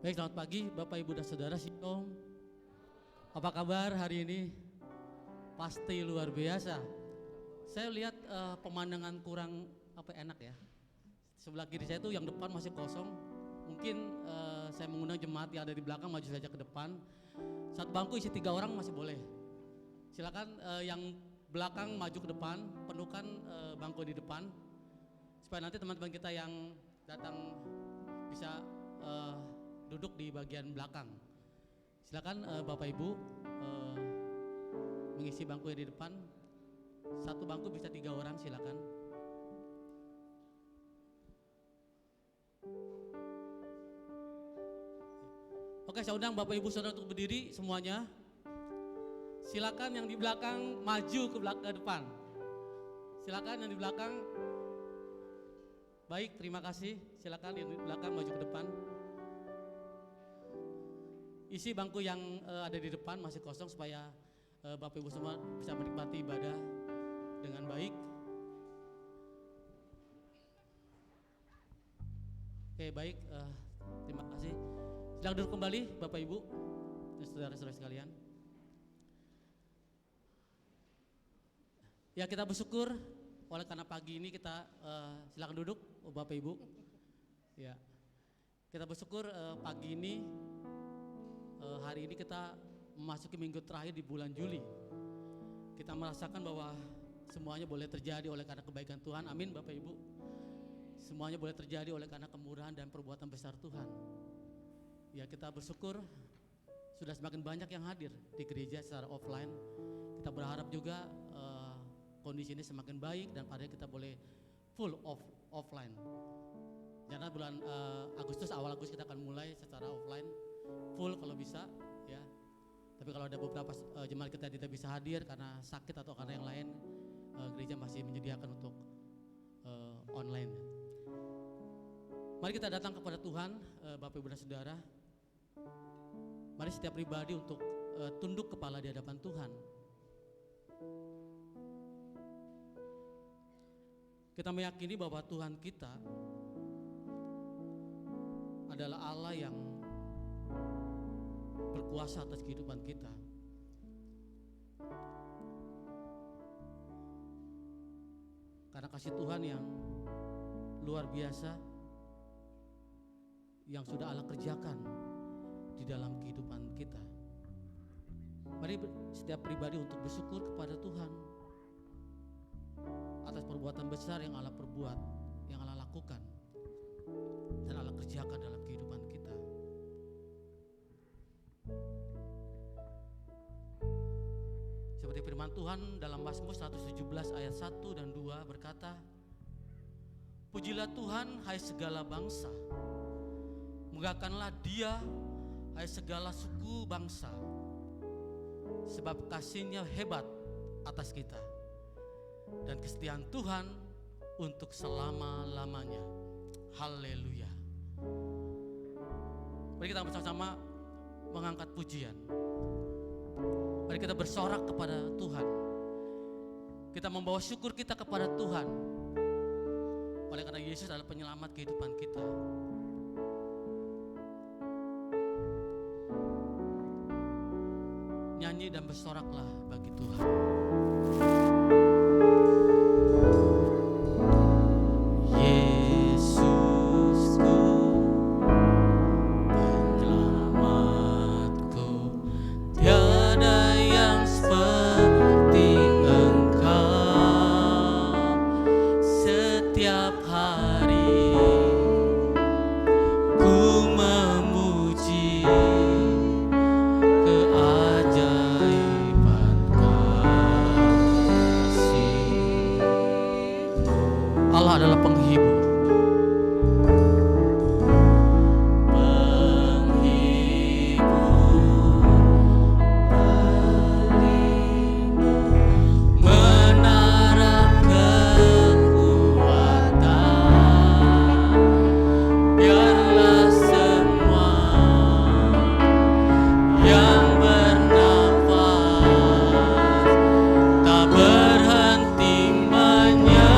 Baik, selamat pagi Bapak Ibu dan Saudara Shalom. Apa kabar hari ini? Pasti luar biasa. Saya lihat pemandangan kurang enak ya. Sebelah kiri saya itu yang depan masih kosong. Mungkin saya mengundang jemaat yang ada di belakang maju saja ke depan. Satu bangku isi 3 orang masih boleh. Silakan yang belakang maju ke depan, penuhkan bangku di depan supaya nanti teman-teman kita yang datang bisa duduk di bagian belakang. Silakan Bapak Ibu mengisi bangku yang di depan. Satu bangku bisa 3 orang, silakan. Oke, saya undang Bapak Ibu Saudara untuk berdiri semuanya. Silakan yang di belakang maju ke depan. Silakan yang di belakang. Baik, terima kasih. Silakan yang di belakang maju ke depan. Isi bangku yang ada di depan masih kosong supaya Bapak Ibu semua bisa menikmati ibadah dengan baik. Oke, baik, terima kasih. Silakan duduk kembali Bapak Ibu dan saudara-saudara sekalian. Ya, kita bersyukur oleh karena pagi ini kita silakan duduk Bapak Ibu. Ya, kita bersyukur pagi ini. Hari ini kita memasuki minggu terakhir di bulan Juli. Kita merasakan bahwa semuanya boleh terjadi oleh karena kebaikan Tuhan. Amin Bapak Ibu. Semuanya boleh terjadi oleh karena kemurahan dan perbuatan besar Tuhan. Ya, kita bersyukur sudah semakin banyak yang hadir di gereja secara offline. Kita berharap juga kondisi ini semakin baik dan pada kita boleh full offline. Karena bulan Agustus, awal Agustus kita akan mulai secara offline full kalau bisa ya. Tapi kalau ada beberapa jemaat kita tidak bisa hadir karena sakit atau karena yang lain, gereja masih menyediakan untuk online. Mari kita datang kepada Tuhan, Bapak Ibu dan Saudara. Mari setiap pribadi untuk tunduk kepala di hadapan Tuhan. Kita meyakini bahwa Tuhan kita adalah Allah yang berkuasa atas kehidupan kita. Karena kasih Tuhan yang luar biasa yang sudah Allah kerjakan di dalam kehidupan kita. Mari setiap pribadi untuk bersyukur kepada Tuhan atas perbuatan besar yang Allah perbuat, yang Allah lakukan dan Allah kerjakan dalam kehidupan kita. Seperti firman Tuhan dalam Mazmur 117 ayat 1 dan 2 berkata, pujilah Tuhan hai segala bangsa, muliakanlah Dia hai segala suku bangsa, sebab kasih-Nya hebat atas kita dan kesetiaan Tuhan untuk selama-lamanya. Haleluya. Mari kita bersama-sama mengangkat pujian. Mari kita bersorak kepada Tuhan. Kita membawa syukur kita kepada Tuhan. Oleh karena Yesus adalah penyelamat kehidupan kita. Nyanyi dan bersoraklah bagi Tuhan. Berhenti menyanyi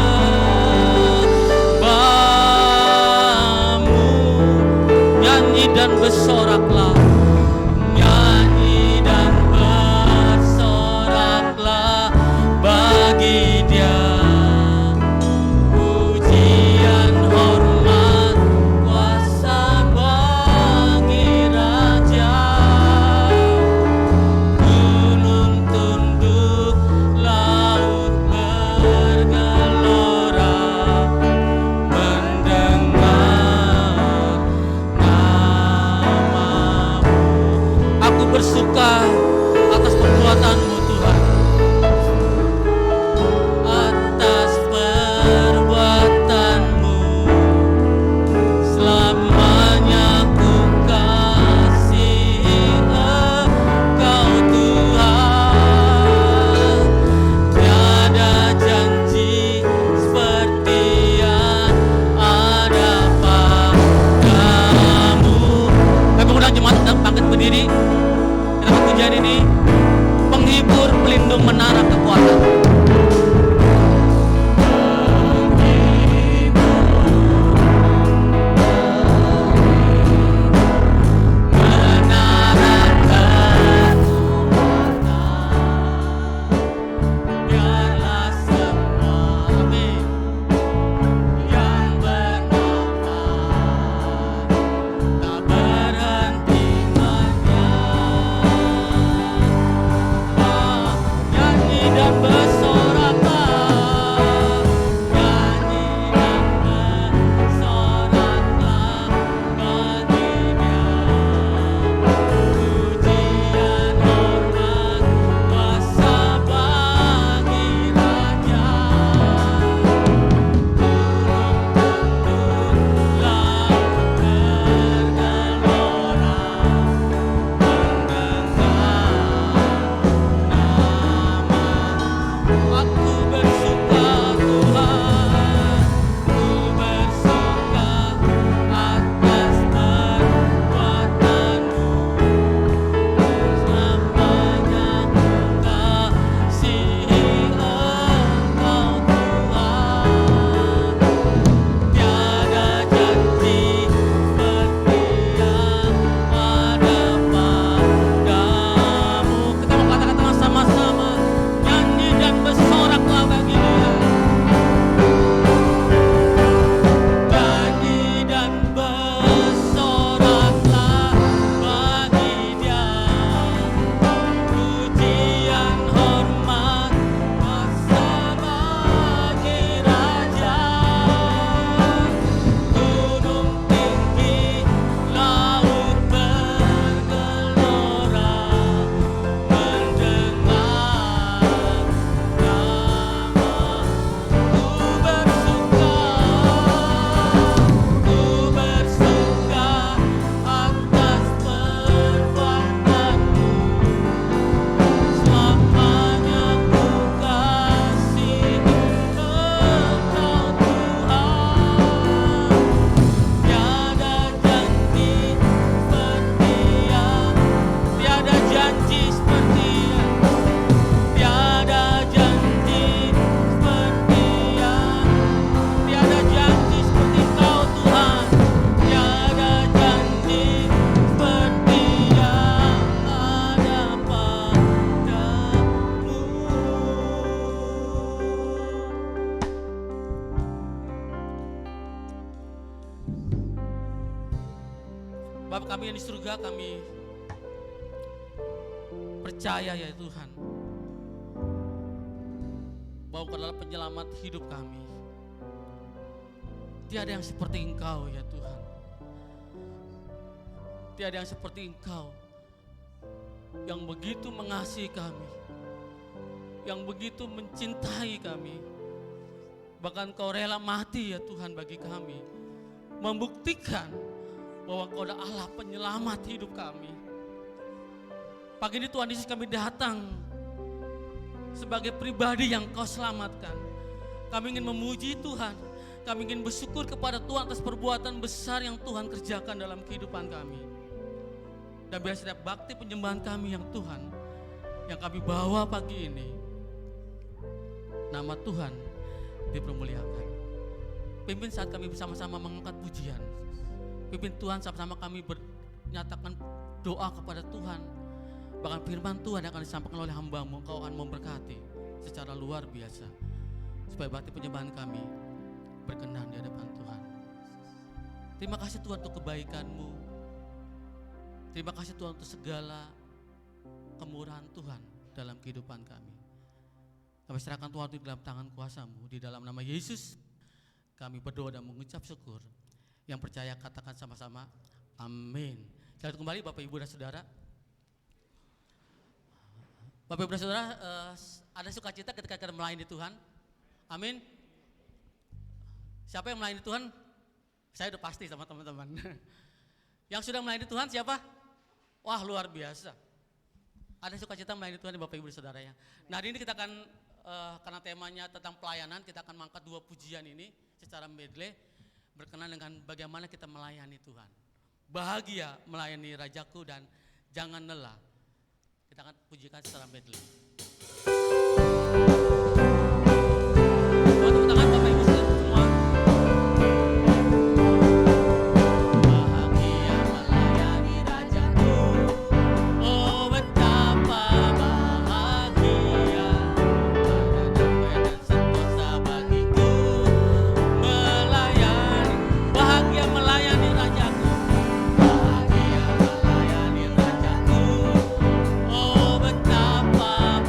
Bapa kami yang di surga, kami percaya ya Tuhan, bahwa Engkau adalah penyelamat hidup kami. Tiada yang seperti Engkau ya Tuhan. Tiada yang seperti Engkau yang begitu mengasihi kami, yang begitu mencintai kami. Bahkan Engkau rela mati ya Tuhan bagi kami, membuktikan bahwa Engkau adalah Allah penyelamat hidup kami. Pagi ini Tuhan Yesus, kami datang sebagai pribadi yang Kau selamatkan. Kami ingin memuji Tuhan, kami ingin bersyukur kepada Tuhan atas perbuatan besar yang Tuhan kerjakan dalam kehidupan kami. Dan biar setiap bakti penyembahan kami yang Tuhan, yang kami bawa pagi ini, nama Tuhan dipermuliakan. Pimpin saat kami bersama-sama mengangkat pujian. Pimpin Tuhan sama-sama kami menyatakan doa kepada Tuhan. Bahkan firman Tuhan yang akan disampaikan oleh hamba-Mu, Engkau akan memberkati secara luar biasa. Supaya bakti penyembahan kami berkenan di hadapan Tuhan. Terima kasih Tuhan untuk kebaikan-Mu. Terima kasih Tuhan untuk segala kemurahan Tuhan dalam kehidupan kami. Kami serahkan Tuhan di dalam tangan kuasa-Mu. Di dalam nama Yesus kami berdoa dan mengucap syukur. Yang percaya katakan sama-sama amin. Selamat kembali Bapak Ibu dan Saudara. Bapak Ibu dan Saudara, ada sukacita ketika kita melayani Tuhan. Amin. Siapa yang melayani Tuhan? Saya udah pasti sama teman-teman. Yang sudah melayani Tuhan siapa? Wah, luar biasa. Ada sukacita melayani Tuhan Bapak Ibu dan Saudara ya. Nah, hari ini kita akan karena temanya tentang pelayanan, kita akan mengangkat 2 pujian ini secara medley berkenan dengan bagaimana kita melayani Tuhan. Bahagia melayani Rajaku dan jangan lelah. Kita akan pujikan secara medley. Tepuk tangan Bapak Ibu semua. Bahagia melayani Rajaku. Oh betapa bahagia. Dan sentosa bagiku melayani. Bahagia melayani Rajaku. Bahagia melayani Rajaku. Oh betapa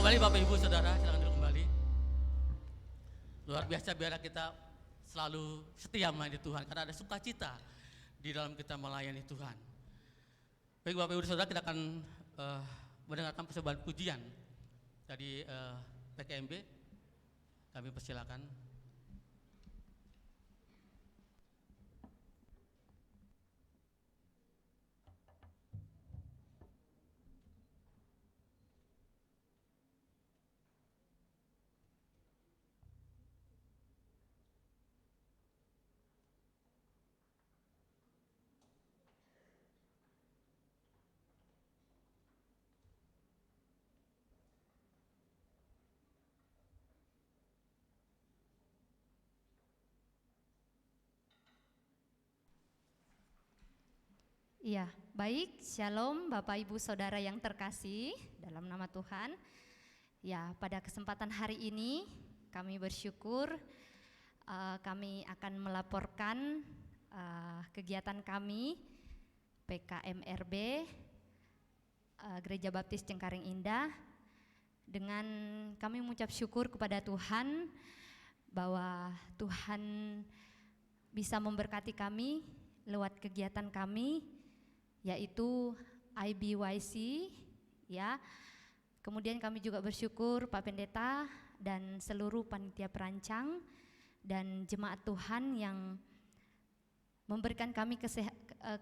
kembali Bapak Ibu Saudara, silakan duduk kembali. Luar biasa biarlah kita selalu setia melayani Tuhan karena ada sukacita di dalam kita melayani Tuhan. Baik Bapak Ibu Saudara, kita akan mendengarkan persembahan pujian dari PKMB. Kami persilakan. Iya, baik, shalom Bapak Ibu Saudara yang terkasih dalam nama Tuhan. Ya, pada kesempatan hari ini kami bersyukur kami akan melaporkan kegiatan kami PKMRB Gereja Baptis Cengkareng Indah dengan kami mengucap syukur kepada Tuhan bahwa Tuhan bisa memberkati kami lewat kegiatan kami, yaitu IBYC, ya. Kemudian kami juga bersyukur Pak Pendeta dan seluruh panitia perancang dan jemaat Tuhan yang memberikan kami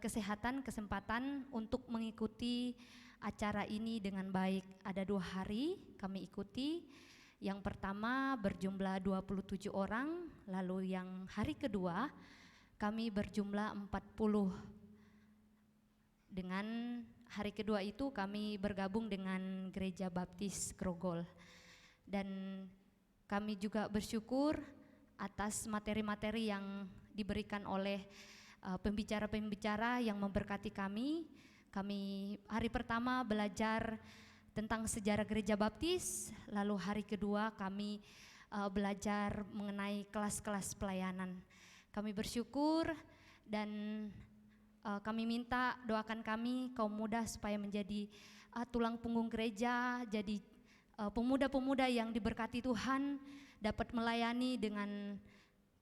kesehatan, kesempatan untuk mengikuti acara ini dengan baik. Ada 2 hari kami ikuti. Yang pertama berjumlah 27 orang, lalu yang hari kedua kami berjumlah 40. Dengan hari kedua itu kami bergabung dengan Gereja Baptis Grogol. Dan kami juga bersyukur atas materi-materi yang diberikan oleh pembicara-pembicara yang memberkati kami. Kami hari pertama belajar tentang sejarah Gereja Baptis, lalu hari kedua kami belajar mengenai kelas-kelas pelayanan. Kami bersyukur dan kami minta doakan kami kaum muda supaya menjadi tulang punggung gereja, jadi pemuda-pemuda yang diberkati Tuhan dapat melayani dengan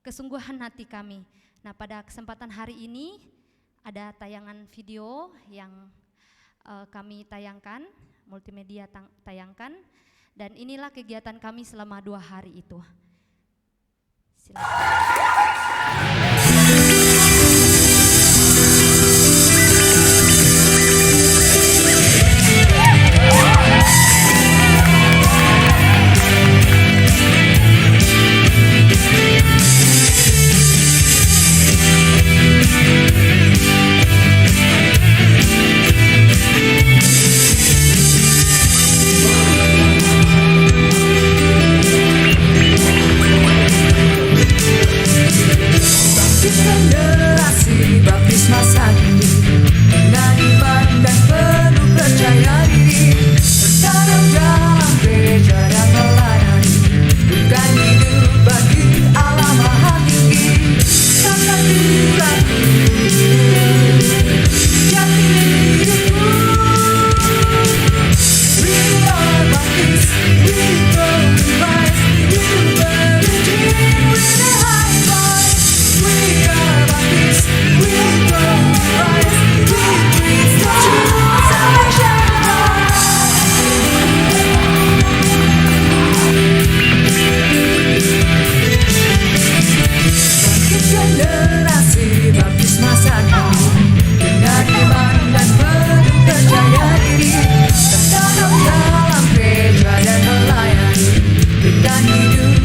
kesungguhan hati kami. Nah, pada kesempatan hari ini ada tayangan video yang kami tayangkan, multimedia tayangkan, dan inilah kegiatan kami selama 2 hari itu. Silakan.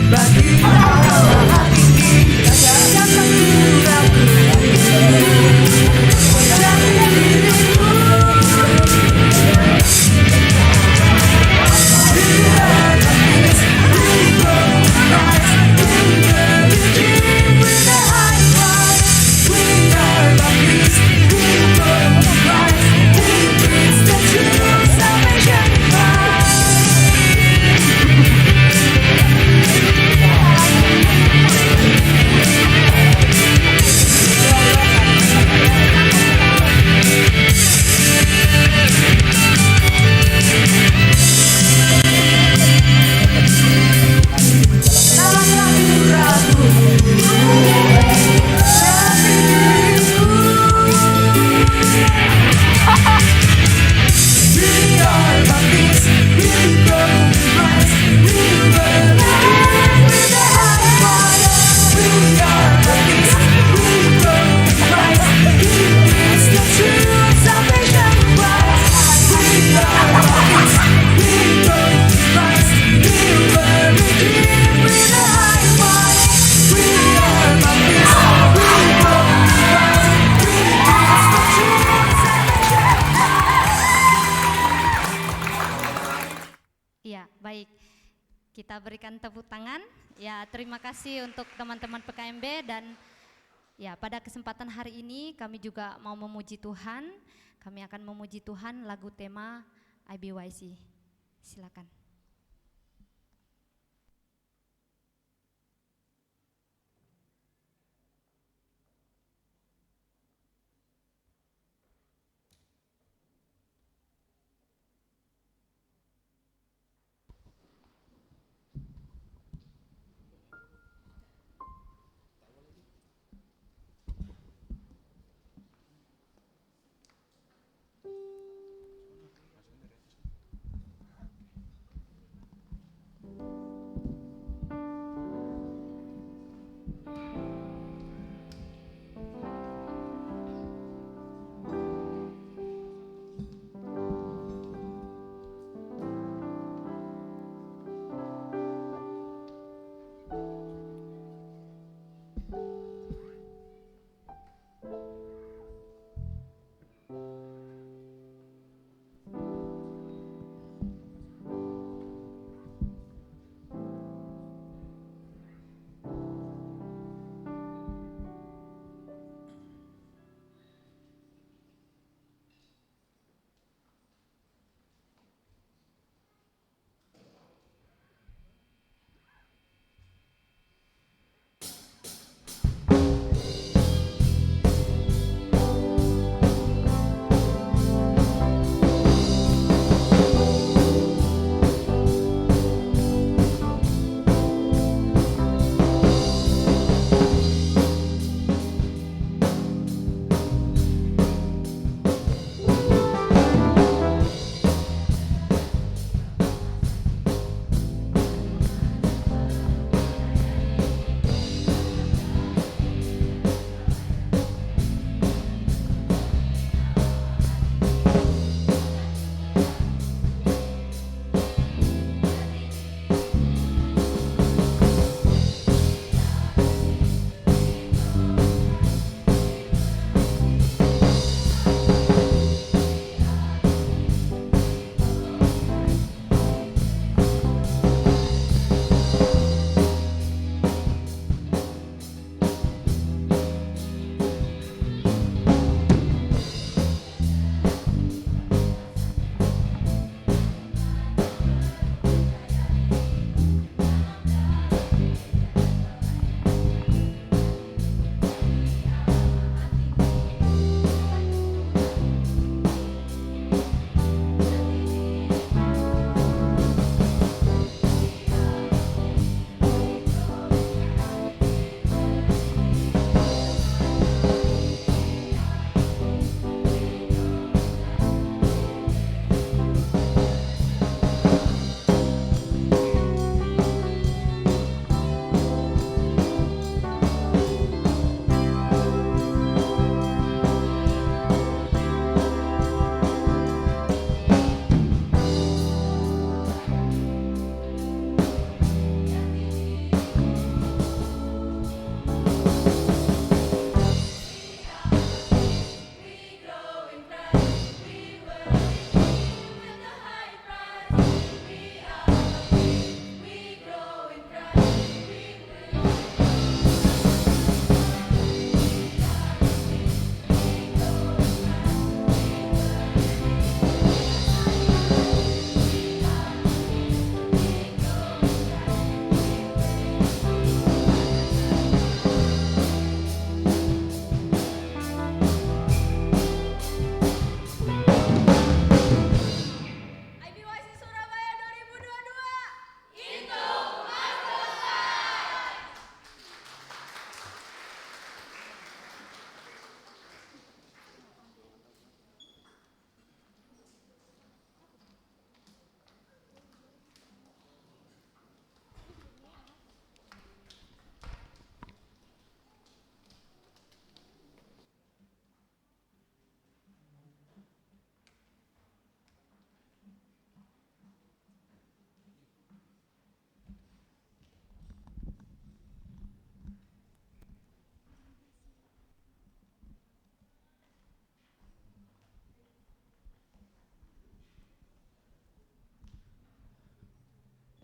Bye. Ya, baik. Kita berikan tepuk tangan. Ya, terima kasih untuk teman-teman PKMB dan ya, pada kesempatan hari ini kami juga mau memuji Tuhan. Kami akan memuji Tuhan lagu tema IBYC. Silakan.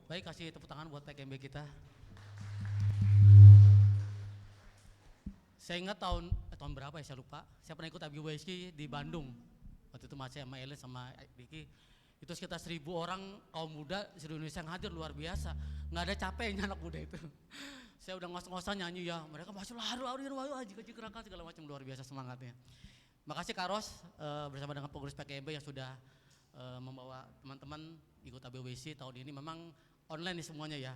Baik, kasih tepuk tangan buat PKMB kita. Saya ingat tahun berapa ya, saya lupa. Saya pernah ikut ABWSK di Bandung. Waktu itu masih sama Ellen sama Diki. Itu sekitar 1.000 orang kaum muda seluruh Indonesia yang hadir, luar biasa. Nggak ada capeknya anak muda itu. Saya udah ngos-ngosan nyanyi ya, mereka masih lari, gerakan segala macam, luar biasa semangatnya. Makasih Kak Ros bersama dengan pengurus PKMB yang sudah membawa teman-teman ikut ABWSK tahun ini. Memang online nih semuanya ya.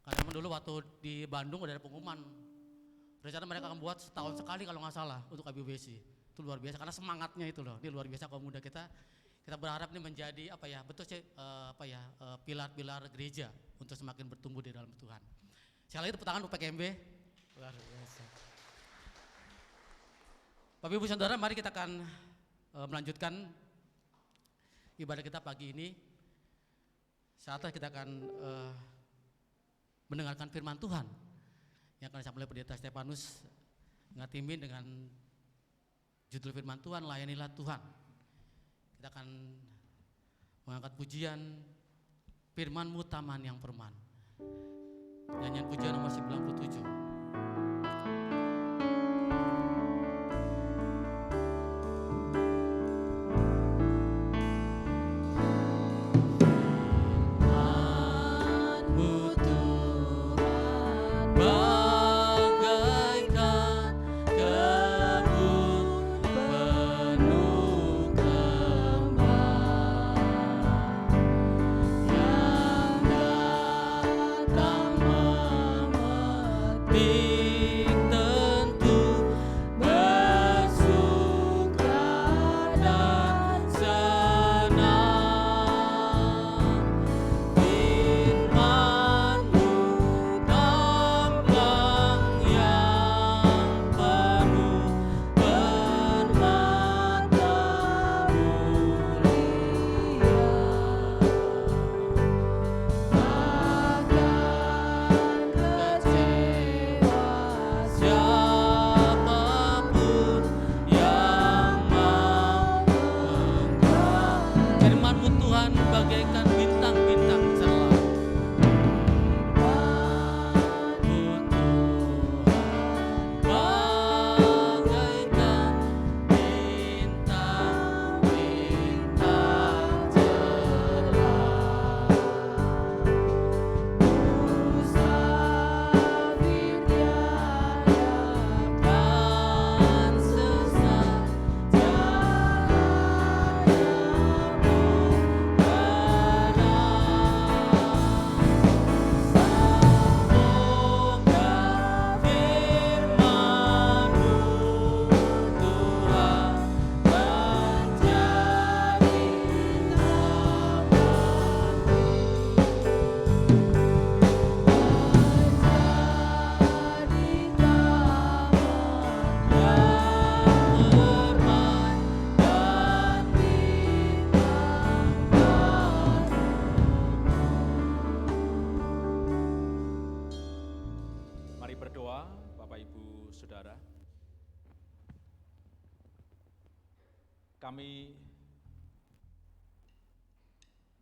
Karena memang dulu waktu di Bandung udah ada pengumuman. Rencana mereka akan buat setahun sekali kalau nggak salah untuk ABWSK. Itu luar biasa karena semangatnya itu loh. Ini luar biasa kaum muda kita. Kita berharap ini menjadi betul sih pilar-pilar gereja untuk semakin bertumbuh di dalam Tuhan. Sekali lagi tepuk tangan untuk PKMB. Luar biasa. Bapak Ibu Saudara, mari kita akan melanjutkan ibadah kita pagi ini. Saatnya kita akan mendengarkan firman Tuhan yang akan disampaikan oleh Pendeta Stefanus ngatimin dengan judul firman Tuhan, layanilah Tuhan. Kita akan mengangkat pujian firman-Mu taman yang perman. Nyanyian pujian nomor 97. Kami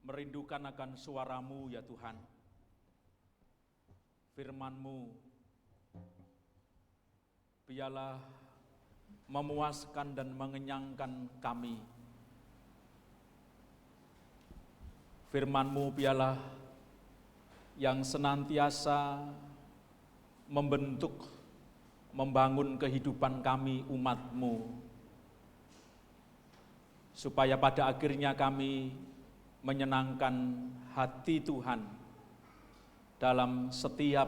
merindukan akan suara-Mu ya Tuhan, firman-Mu, biarlah memuaskan dan mengenyangkan kami. Firman-Mu biarlah yang senantiasa membentuk, membangun kehidupan kami umat-Mu, supaya pada akhirnya kami menyenangkan hati Tuhan dalam setiap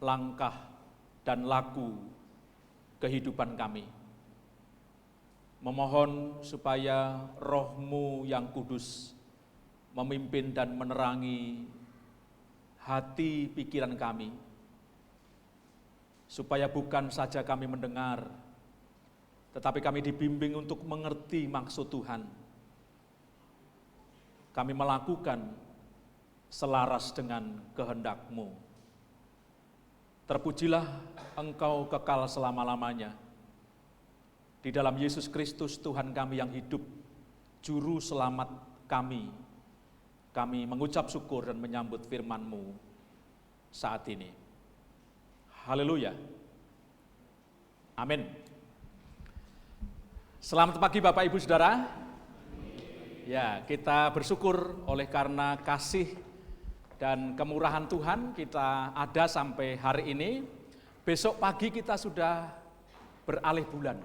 langkah dan laku kehidupan kami. Memohon supaya Roh-Mu yang kudus memimpin dan menerangi hati pikiran kami, supaya bukan saja kami mendengar, tetapi kami dibimbing untuk mengerti maksud Tuhan. Kami melakukan selaras dengan kehendak-Mu. Terpujilah Engkau kekal selama-lamanya. Di dalam Yesus Kristus Tuhan kami yang hidup, Juru Selamat kami, kami mengucap syukur dan menyambut firman-Mu saat ini. Haleluya. Amin. Selamat pagi Bapak Ibu Saudara. Ya, kita bersyukur oleh karena kasih dan kemurahan Tuhan kita ada sampai hari ini. Besok pagi kita sudah beralih bulan.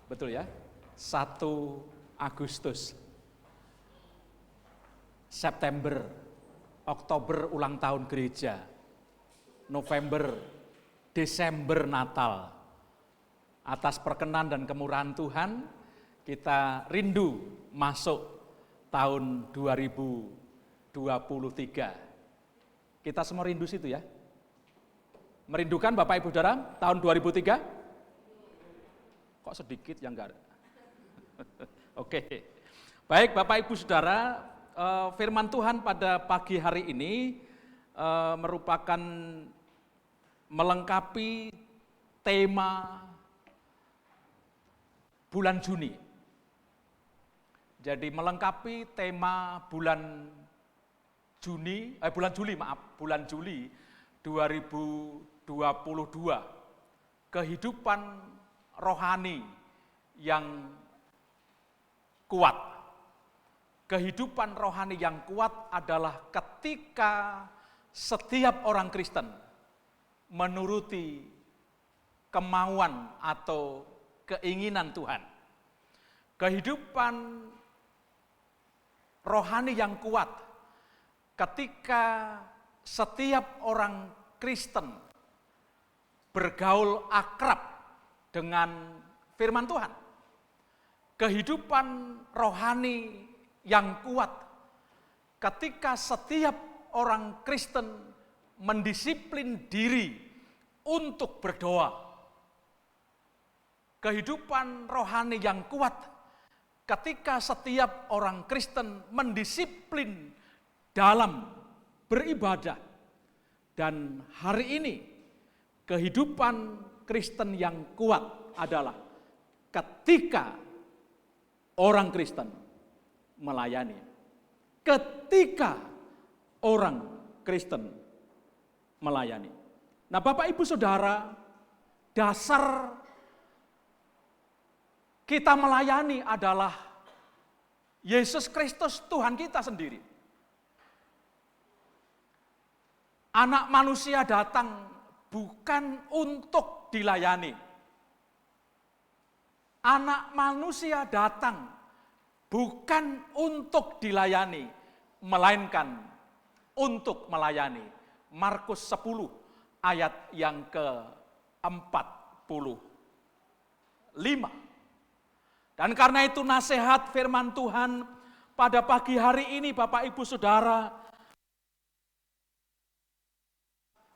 Betul ya? 1 Agustus. September, Oktober ulang tahun gereja. November, Desember Natal. Atas perkenan dan kemurahan Tuhan, kita rindu masuk tahun 2023. Kita semua rindu situ ya. Merindukan Bapak Ibu Saudara tahun 2003? Kok sedikit yang enggak? Oke. Baik Bapak Ibu Saudara, firman Tuhan pada pagi hari ini merupakan melengkapi tema bulan Juni. Jadi melengkapi tema bulan Juli 2022, kehidupan rohani yang kuat. Kehidupan rohani yang kuat adalah ketika setiap orang Kristen menuruti kemauan atau keinginan Tuhan. Kehidupan rohani yang kuat ketika setiap orang Kristen bergaul akrab dengan firman Tuhan. Kehidupan rohani yang kuat ketika setiap orang Kristen mendisiplin diri untuk berdoa. Kehidupan rohani yang kuat ketika setiap orang Kristen mendisiplin dalam beribadah. Dan hari ini kehidupan Kristen yang kuat adalah ketika orang Kristen melayani. Ketika orang Kristen melayani. Nah Bapak Ibu Saudara, dasar kita melayani adalah Yesus Kristus Tuhan kita sendiri. Anak manusia datang bukan untuk dilayani. Anak manusia datang bukan untuk dilayani, melainkan untuk melayani. Markus 10 ayat yang ke-45. Dan karena itu nasihat firman Tuhan pada pagi hari ini Bapak Ibu Saudara,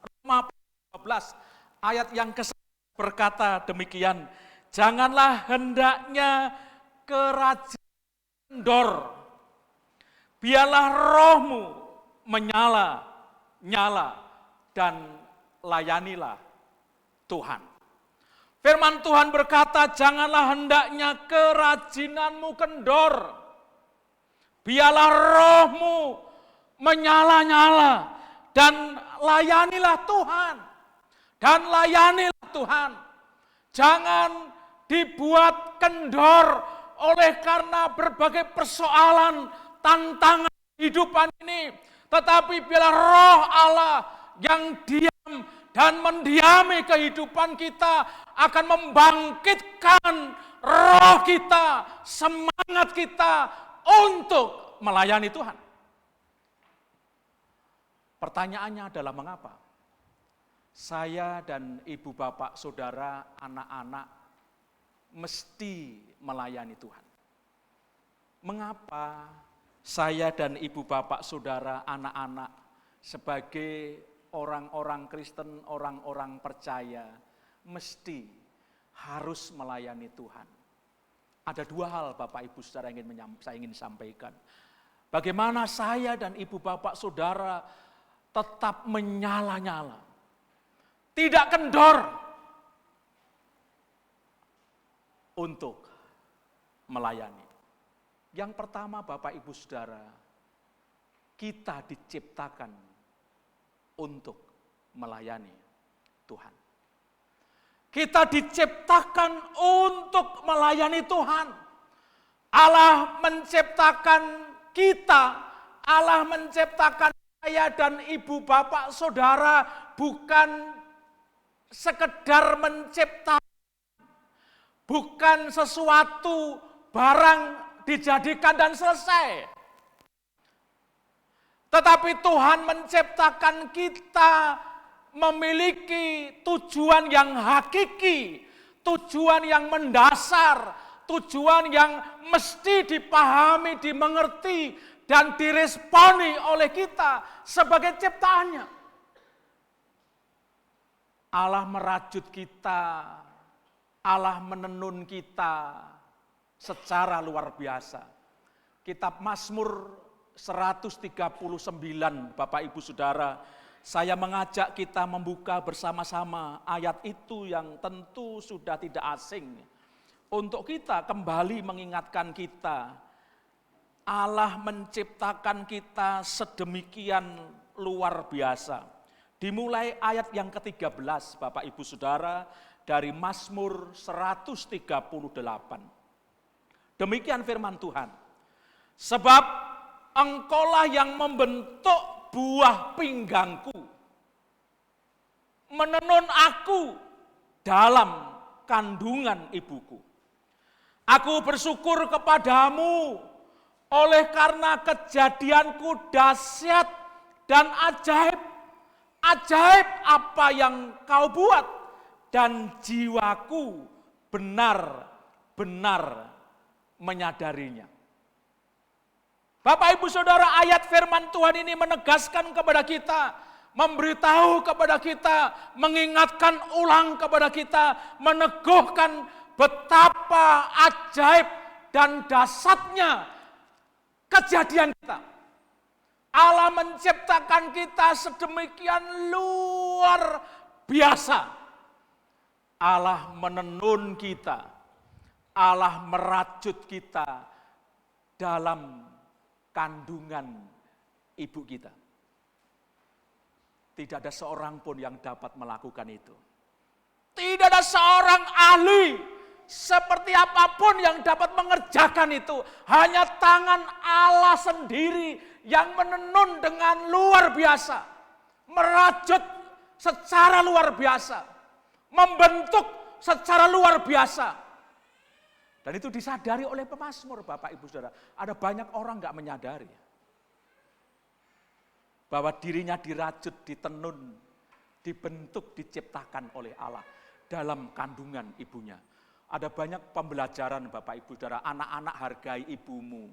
Roma 12 ayat yang ke-1 berkata demikian, janganlah hendaknya kerajinan kendor, biarlah rohmu menyala-nyala dan layanilah Tuhan. Firman Tuhan berkata, janganlah hendaknya kerajinanmu kendor. Biarlah rohmu menyala-nyala dan layanilah Tuhan. Dan layanilah Tuhan. Jangan dibuat kendor oleh karena berbagai persoalan, tantangan kehidupan ini. Tetapi biarlah roh Allah yang diam dan mendiami kehidupan kita akan membangkitkan roh kita, semangat kita untuk melayani Tuhan. Pertanyaannya adalah mengapa saya dan ibu bapak saudara anak-anak mesti melayani Tuhan? Mengapa saya dan ibu bapak saudara anak-anak sebagai orang-orang Kristen, orang-orang percaya mesti harus melayani Tuhan? Ada dua hal Bapak Ibu Saudara saya ingin sampaikan. Bagaimana saya dan ibu bapak saudara tetap menyala-nyala, tidak kendor untuk melayani. Yang pertama Bapak Ibu Saudara, kita diciptakan untuk melayani Tuhan. Kita diciptakan untuk melayani Tuhan. Allah menciptakan kita, Allah menciptakan saya dan ibu bapak saudara bukan sekedar menciptakan, bukan sesuatu barang dijadikan dan selesai. Tetapi Tuhan menciptakan kita memiliki tujuan yang hakiki, tujuan yang mendasar, tujuan yang mesti dipahami, dimengerti, dan diresponi oleh kita sebagai ciptaannya. Allah merajut kita, Allah menenun kita secara luar biasa. Kitab Mazmur 139, Bapak Ibu Saudara, saya mengajak kita membuka bersama-sama ayat itu yang tentu sudah tidak asing. Untuk kita kembali mengingatkan kita, Allah menciptakan kita sedemikian luar biasa. Dimulai ayat yang ke-13, Bapak Ibu Saudara, dari Mazmur 138. Demikian firman Tuhan. Sebab Engkaulah yang membentuk buah pinggangku, menenun aku dalam kandungan ibuku. Aku bersyukur kepadamu oleh karena kejadianku dahsyat dan ajaib. Ajaib apa yang kau buat, dan jiwaku benar-benar menyadarinya. Bapak Ibu Saudara, ayat firman Tuhan ini menegaskan kepada kita, memberitahu kepada kita, mengingatkan ulang kepada kita, meneguhkan betapa ajaib dan dahsyatnya kejadian kita. Allah menciptakan kita sedemikian luar biasa. Allah menenun kita, Allah merajut kita dalam kandungan ibu kita. Tidak ada seorang pun yang dapat melakukan itu. Tidak ada seorang ahli seperti apapun yang dapat mengerjakan itu. Hanya tangan Allah sendiri yang menenun dengan luar biasa. Merajut secara luar biasa. Membentuk secara luar biasa. Dan itu disadari oleh pemazmur, Bapak Ibu Saudara. Ada banyak orang gak menyadari bahwa dirinya dirajut, ditenun, dibentuk, diciptakan oleh Allah dalam kandungan ibunya. Ada banyak pembelajaran, Bapak Ibu Saudara. Anak-anak, hargai ibumu.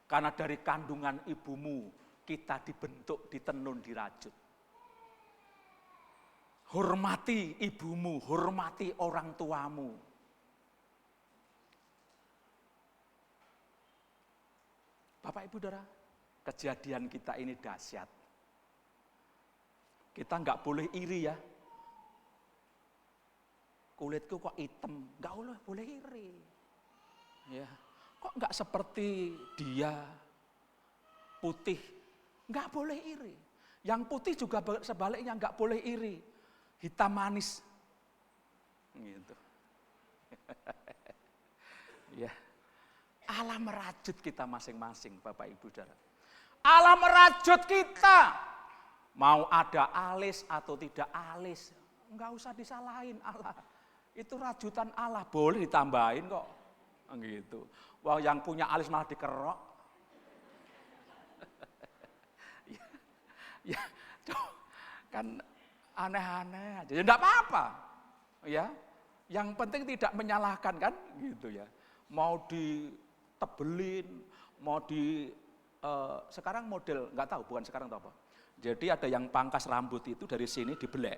Karena dari kandungan ibumu kita dibentuk, ditenun, dirajut. Hormati ibumu, hormati orang tuamu. Bapak Ibu Saudara, kejadian kita ini dahsyat. Kita nggak boleh iri ya. Kulitku kok hitam, nggak boleh iri. Ya, kok nggak seperti dia putih, nggak boleh iri. Yang putih juga sebaliknya nggak boleh iri, hitam manis, gitu. Ya. Allah merajut kita masing-masing, Bapak Ibu Saudara. Allah merajut kita. Mau ada alis atau tidak alis, enggak usah disalahin Allah. Itu rajutan Allah, boleh ditambahin kok. Gitu. Wah, yang punya alis malah dikerok. ya, kan aneh-aneh aja. Ya enggak apa-apa. Ya. Yang penting tidak menyalahkan kan, gitu ya. Mau ditebelin, mau sekarang model, nggak tahu, bukan sekarang tahu apa. Jadi ada yang pangkas rambut itu dari sini dibelek,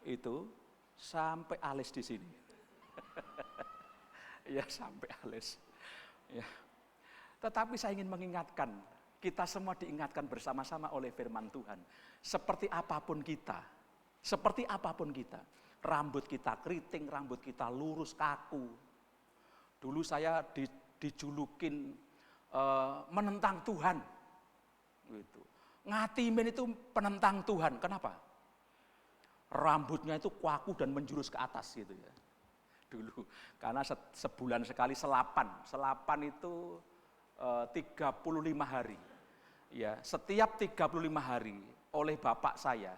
itu sampai alis di sini. Ya sampai alis. Ya. Tetapi saya ingin mengingatkan, kita semua diingatkan bersama-sama oleh firman Tuhan. Seperti apapun kita, rambut kita keriting, rambut kita lurus, kaku. Dulu saya dijulukin menentang Tuhan. Gitu. Ngatimin itu penentang Tuhan. Kenapa? Rambutnya itu kuaku dan menjurus ke atas gitu ya. Dulu, karena sebulan sekali selapan. Selapan itu 35 hari. Ya, setiap 35 hari oleh bapak saya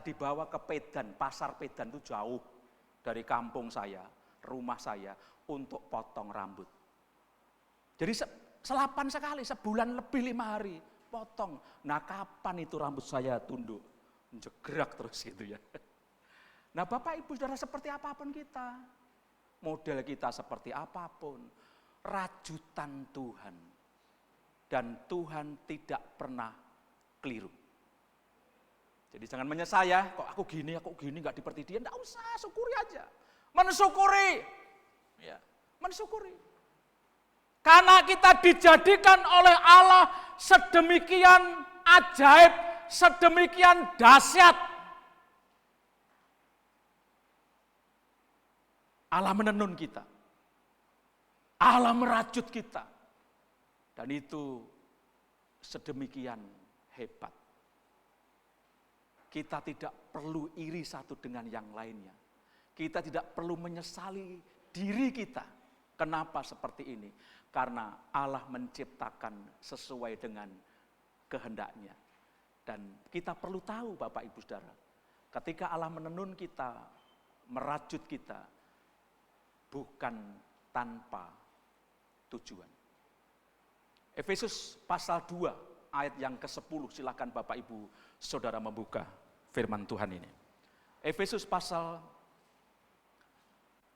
dibawa ke Pedan, pasar Pedan itu jauh dari kampung saya, rumah saya, untuk potong rambut. Jadi selapan sekali, sebulan lebih 5 hari, potong. Nah kapan itu rambut saya tunduk? Menjegrak terus gitu ya. Nah Bapak Ibu Saudara, seperti apapun kita, model kita seperti apapun, rajutan Tuhan. Dan Tuhan tidak pernah keliru. Jadi jangan menyesal ya, kok aku gini gak diperti dia. Enggak usah, syukuri aja. Mensyukuri. Ya, mensyukuri. Karena kita dijadikan oleh Allah sedemikian ajaib, sedemikian dahsyat. Allah menenun kita. Allah merajut kita. Dan itu sedemikian hebat. Kita tidak perlu iri satu dengan yang lainnya. Kita tidak perlu menyesali diri kita. Kenapa seperti ini? Karena Allah menciptakan sesuai dengan kehendaknya. Dan kita perlu tahu Bapak Ibu Saudara, ketika Allah menenun kita, merajut kita, bukan tanpa tujuan. Efesus pasal 2 ayat yang ke-10, silakan Bapak Ibu Saudara membuka firman Tuhan ini. Efesus pasal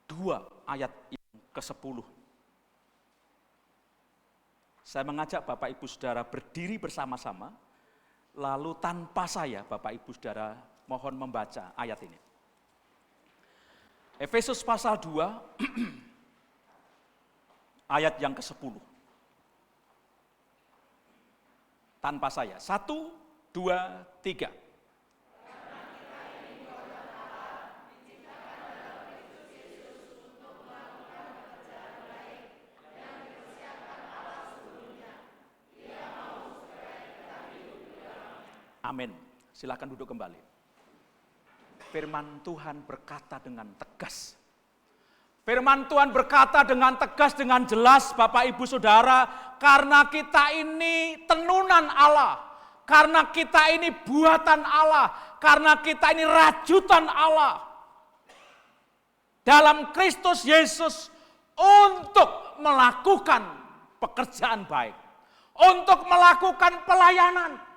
2 ayat yang ke-10. Saya mengajak Bapak Ibu Saudara berdiri bersama-sama, lalu tanpa saya Bapak Ibu Saudara mohon membaca ayat ini. Efesus pasal 2 ayat yang ke-10. Tanpa saya. 1, 2, 3. Amin. Silakan duduk kembali. Firman Tuhan berkata dengan tegas. Firman Tuhan berkata dengan tegas, dengan jelas Bapak Ibu Saudara, karena kita ini tenunan Allah, karena kita ini buatan Allah, karena kita ini rajutan Allah dalam Kristus Yesus untuk melakukan pekerjaan baik, untuk melakukan pelayanan.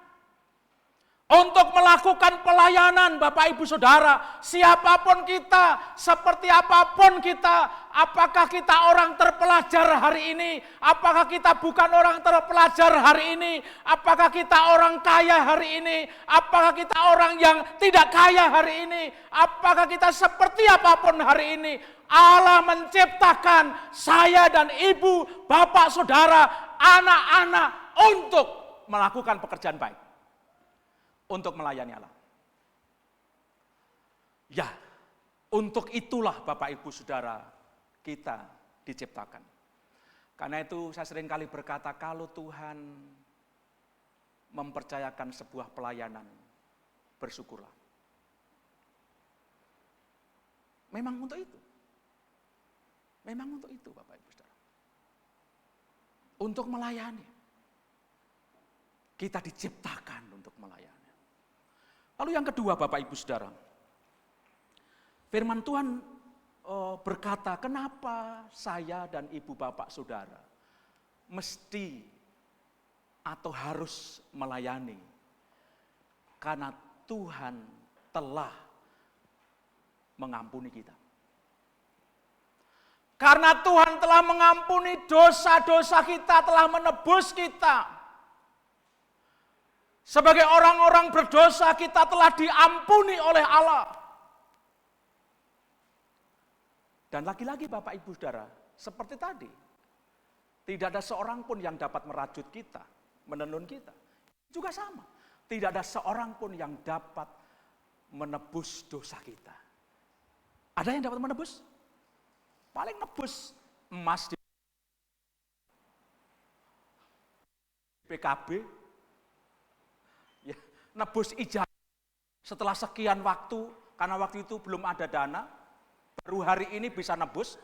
Untuk melakukan pelayanan Bapak Ibu Saudara, siapapun kita, seperti apapun kita, apakah kita orang terpelajar hari ini, apakah kita bukan orang terpelajar hari ini, apakah kita orang kaya hari ini, apakah kita orang yang tidak kaya hari ini, apakah kita seperti apapun hari ini, Allah menciptakan saya dan ibu, bapak, saudara, anak-anak untuk melakukan pekerjaan baik. Untuk melayani Allah. Ya, untuk itulah Bapak Ibu Saudara kita diciptakan. Karena itu saya sering kali berkata, kalau Tuhan mempercayakan sebuah pelayanan, bersyukurlah. Memang untuk itu. Memang untuk itu Bapak Ibu Saudara. Untuk melayani. Kita diciptakan untuk melayani. Lalu yang kedua Bapak Ibu Saudara, firman Tuhan berkata, kenapa saya dan ibu bapak saudara mesti atau harus melayani? Karena Tuhan telah mengampuni kita. Karena Tuhan telah mengampuni dosa-dosa kita, telah menebus kita. Sebagai orang-orang berdosa kita telah diampuni oleh Allah. Dan lagi-lagi Bapak Ibu Saudara, seperti tadi, tidak ada seorang pun yang dapat merajut kita, menenun kita. Juga sama, tidak ada seorang pun yang dapat menebus dosa kita. Ada yang dapat menebus? Paling nebus emas di PKB, nebus ijazah setelah sekian waktu, karena waktu itu belum ada dana, baru hari ini bisa nebus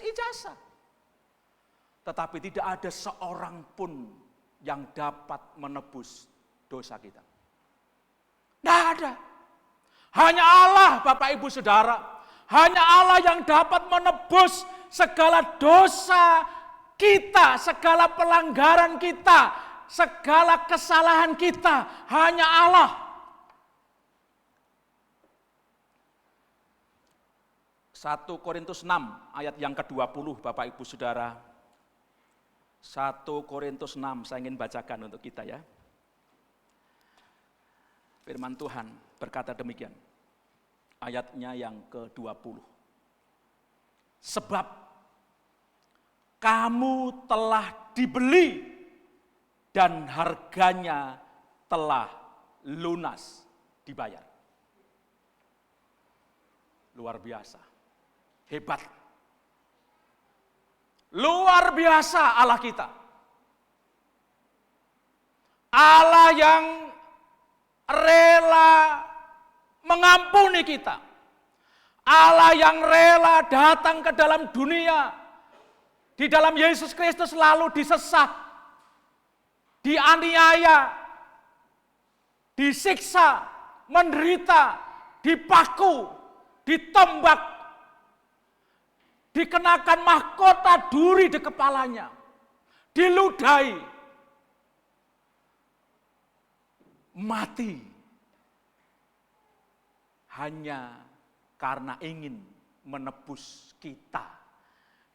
ijazah. Tetapi tidak ada seorang pun yang dapat menebus dosa kita. Tidak ada. Hanya Allah, Bapak Ibu Saudara. Hanya Allah yang dapat menebus segala dosa kita, segala pelanggaran kita, segala kesalahan kita. Hanya Allah. Satu Korintus 6 ayat yang ke-20, Bapak Ibu Saudara. 1 Korintus 6, saya ingin bacakan untuk kita ya. Firman Tuhan berkata demikian. Ayatnya yang ke-20. Sebab kamu telah dibeli dan harganya telah lunas dibayar. Luar biasa. Hebat. Luar biasa Allah kita. Allah yang rela mengampuni kita. Allah yang rela datang ke dalam dunia. Di dalam Yesus Kristus lalu disesat, dianiaya, disiksa, menderita, dipaku, ditembak, dikenakan mahkota duri di kepalanya, diludahi, mati. Hanya karena ingin menebus kita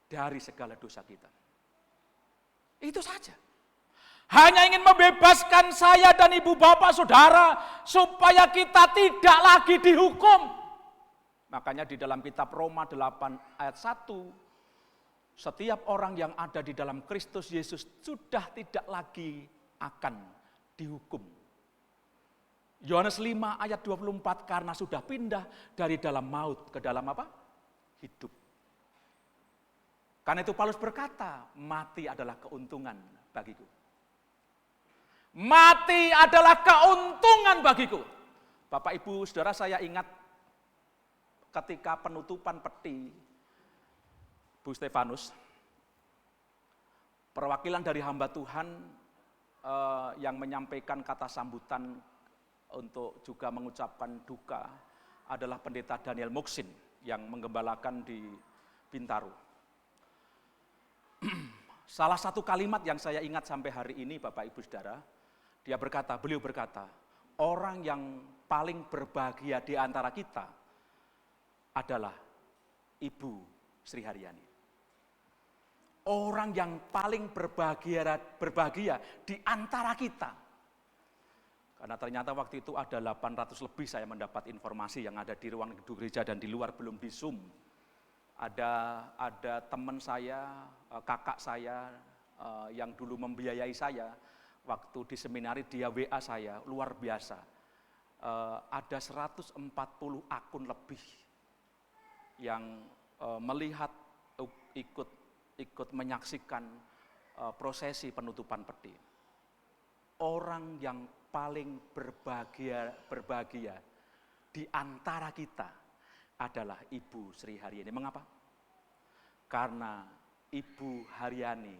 dari segala dosa kita. Itu saja. Hanya ingin membebaskan saya dan ibu bapak saudara supaya kita tidak lagi dihukum. Makanya di dalam kitab Roma 8 ayat 1, setiap orang yang ada di dalam Kristus Yesus sudah tidak lagi akan dihukum. Yohanes 5 ayat 24, karena sudah pindah dari dalam maut ke dalam apa? Hidup. Karena itu Paulus berkata, mati adalah keuntungan bagiku. Mati adalah keuntungan bagiku. Bapak Ibu Saudara, saya ingat ketika penutupan peti Bu Stefanus, perwakilan dari hamba Tuhan yang menyampaikan kata sambutan untuk juga mengucapkan duka adalah pendeta Daniel Muksin yang menggembalakan di Bintaro. Salah satu kalimat yang saya ingat sampai hari ini Bapak Ibu Saudara, beliau berkata, orang yang paling berbahagia di antara kita adalah Ibu Sri Haryani. Orang yang paling berbahagia di antara kita. Karena ternyata waktu itu ada 800 lebih saya mendapat informasi yang ada di ruang gedung gereja dan di luar belum di Zoom. Ada teman saya, kakak saya yang dulu membiayai saya waktu di seminari, dia WA saya luar biasa. Ada 140 akun lebih yang melihat ikut menyaksikan prosesi penutupan peti. Orang yang paling berbahagia di antara kita adalah Ibu Sri Haryani. Mengapa? Karena Ibu Haryani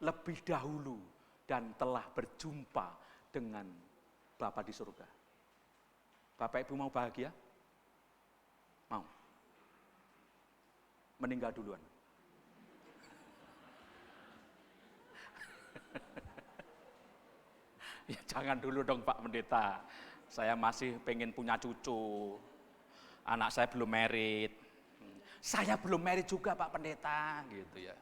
lebih dahulu dan telah berjumpa dengan Bapa di surga. Bapak Ibu mau bahagia? Mau? Meninggal duluan. Ya jangan dulu dong Pak Pendeta, saya masih pengen punya cucu, anak saya belum married, saya belum married juga Pak Pendeta, gitu ya.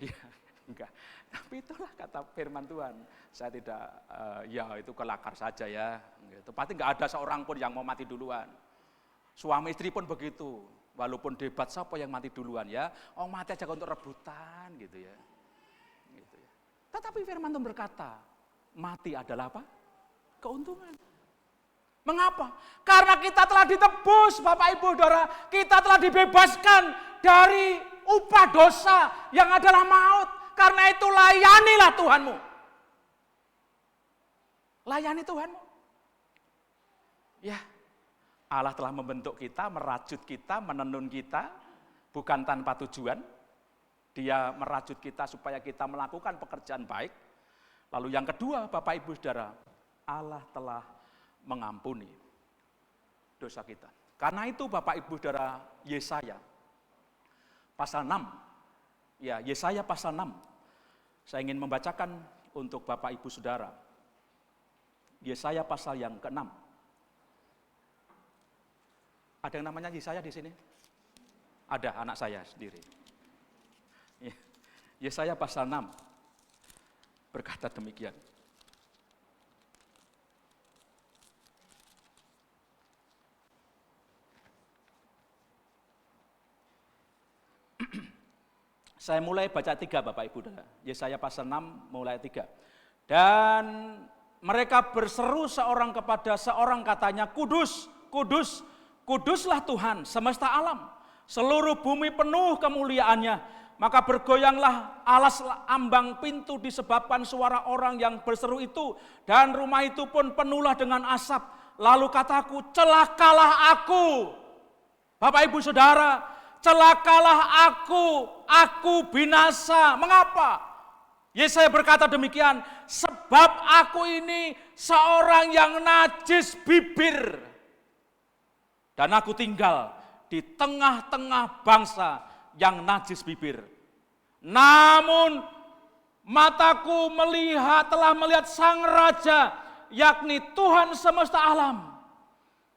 Ya enggak, tapi itulah kata firman Tuhan, saya tidak, ya itu kelakar saja ya, gitu. Pasti enggak ada seorang pun yang mau mati duluan, suami istri pun begitu, walaupun debat siapa yang mati duluan ya, oh mati aja untuk rebutan gitu ya. Tetapi firman Tuhan berkata, mati adalah apa? Keuntungan. Mengapa? Karena kita telah ditebus, Bapak Ibu Saudara, kita telah dibebaskan dari upah dosa yang adalah maut. Karena itu layanilah Tuhanmu. layani Tuhanmu. Ya, Allah telah membentuk kita, merajut kita, menenun kita, bukan tanpa tujuan. Dia merajut kita supaya kita melakukan pekerjaan baik. Lalu yang kedua, Bapak Ibu Saudara, Allah telah mengampuni dosa kita. Karena itu Bapak Ibu Saudara, Yesaya pasal 6. Ya, Yesaya pasal 6. Saya ingin membacakan untuk Bapak Ibu Saudara. Yesaya pasal yang ke-6. Ada yang namanya Yesaya di sini? Ada, anak saya sendiri. Yesaya pasal 6 berkata demikian. Saya mulai baca 3 Bapak Ibu Saudara. Yesaya pasal 6 mulai 3. Dan mereka berseru seorang kepada seorang katanya, kudus, kudus, kuduslah Tuhan semesta alam. Seluruh bumi penuh kemuliaannya. Maka bergoyanglah alas ambang pintu disebabkan suara orang yang berseru itu. Dan rumah itu pun penuhlah dengan asap. Lalu kataku, celakalah aku. Bapak Ibu Saudara, celakalah aku binasa. Mengapa? Yesaya berkata demikian, sebab aku ini seorang yang najis bibir. Dan aku tinggal di tengah-tengah bangsa yang najis bibir. Namun mataku telah melihat Sang Raja, yakni Tuhan semesta alam.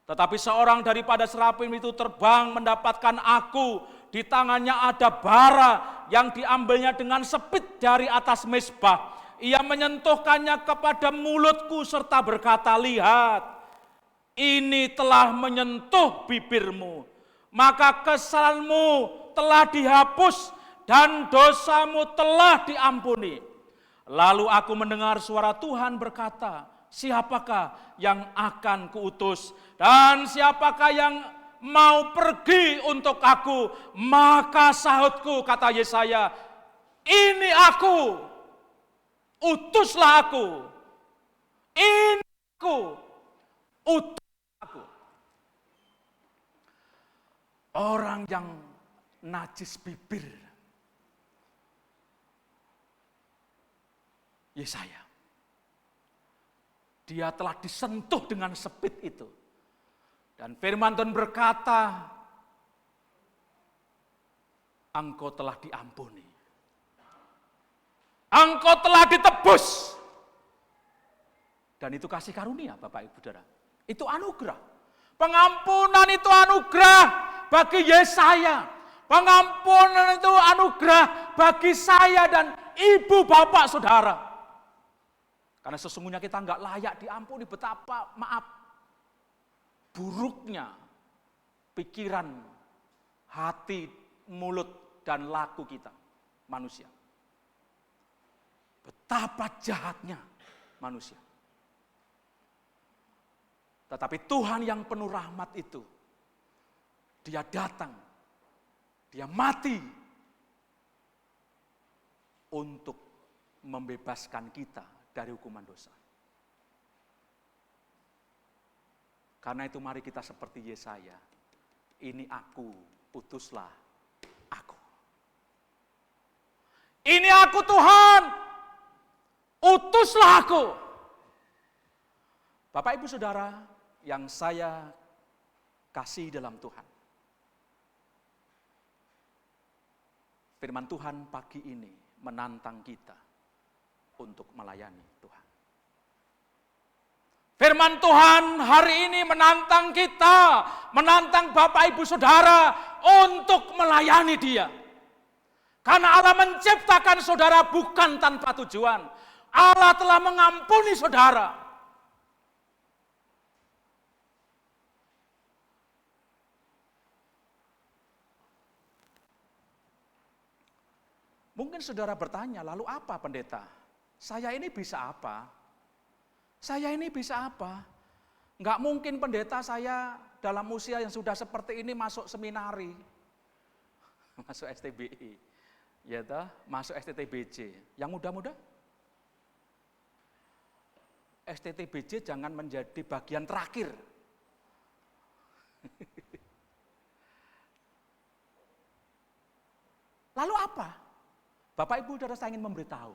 Tetapi seorang daripada serafim itu terbang mendapatkan aku. Di tangannya ada bara yang diambilnya dengan sepit dari atas mezbah. Ia menyentuhkannya kepada mulutku serta berkata, lihat, ini telah menyentuh bibirmu. Maka kesalahanmu telah dihapus dan dosamu telah diampuni. Lalu aku mendengar suara Tuhan berkata, siapakah yang akan kuutus dan siapakah yang mau pergi untuk aku? Maka sahutku, kata Yesaya, ini aku, utuslah aku. Ini aku, utuslah aku. Orang yang najis bibir, Yesaya. Dia telah disentuh dengan sepit itu. Dan firman Tuhan berkata, engkau telah diampuni. Engkau telah ditebus. Dan itu kasih karunia Bapak Ibu Saudara. Itu anugerah. Pengampunan itu anugerah bagi Yesaya. Pengampunan itu anugerah bagi saya dan ibu bapak saudara. Karena sesungguhnya kita enggak layak diampuni, betapa buruknya pikiran, hati, mulut, dan laku kita, manusia. Betapa jahatnya manusia. Tetapi Tuhan yang penuh rahmat itu, Dia datang, Dia mati untuk membebaskan kita dari hukuman dosa. Karena itu mari kita seperti Yesaya. Ini aku, utuslah aku. Ini aku Tuhan, utuslah aku. Bapak Ibu Saudara yang saya kasih dalam Tuhan. Firman Tuhan pagi ini menantang kita untuk melayani Tuhan. Firman Tuhan hari ini menantang kita, menantang Bapak Ibu Saudara untuk melayani Dia. Karena Allah menciptakan saudara bukan tanpa tujuan. Allah telah mengampuni saudara. Mungkin saudara bertanya, lalu apa pendeta? Saya ini bisa apa? Saya ini bisa apa? Enggak mungkin pendeta saya dalam usia yang sudah seperti ini masuk seminari. Masuk STBI. Ya toh, masuk STTBJ. Yang muda-muda? STTBJ jangan menjadi bagian terakhir. Lalu apa? Bapak Ibu Saudara, saya ingin memberitahu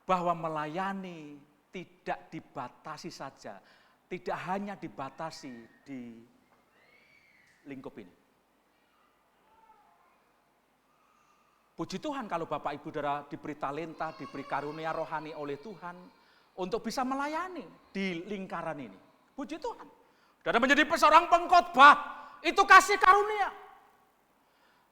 bahwa melayani tidak dibatasi saja, tidak hanya dibatasi di lingkup ini. Puji Tuhan kalau Bapak Ibu Saudara diberi talenta, diberi karunia rohani oleh Tuhan untuk bisa melayani di lingkaran ini. Puji Tuhan. Saudara menjadi seorang pengkhotbah, itu kasih karunia.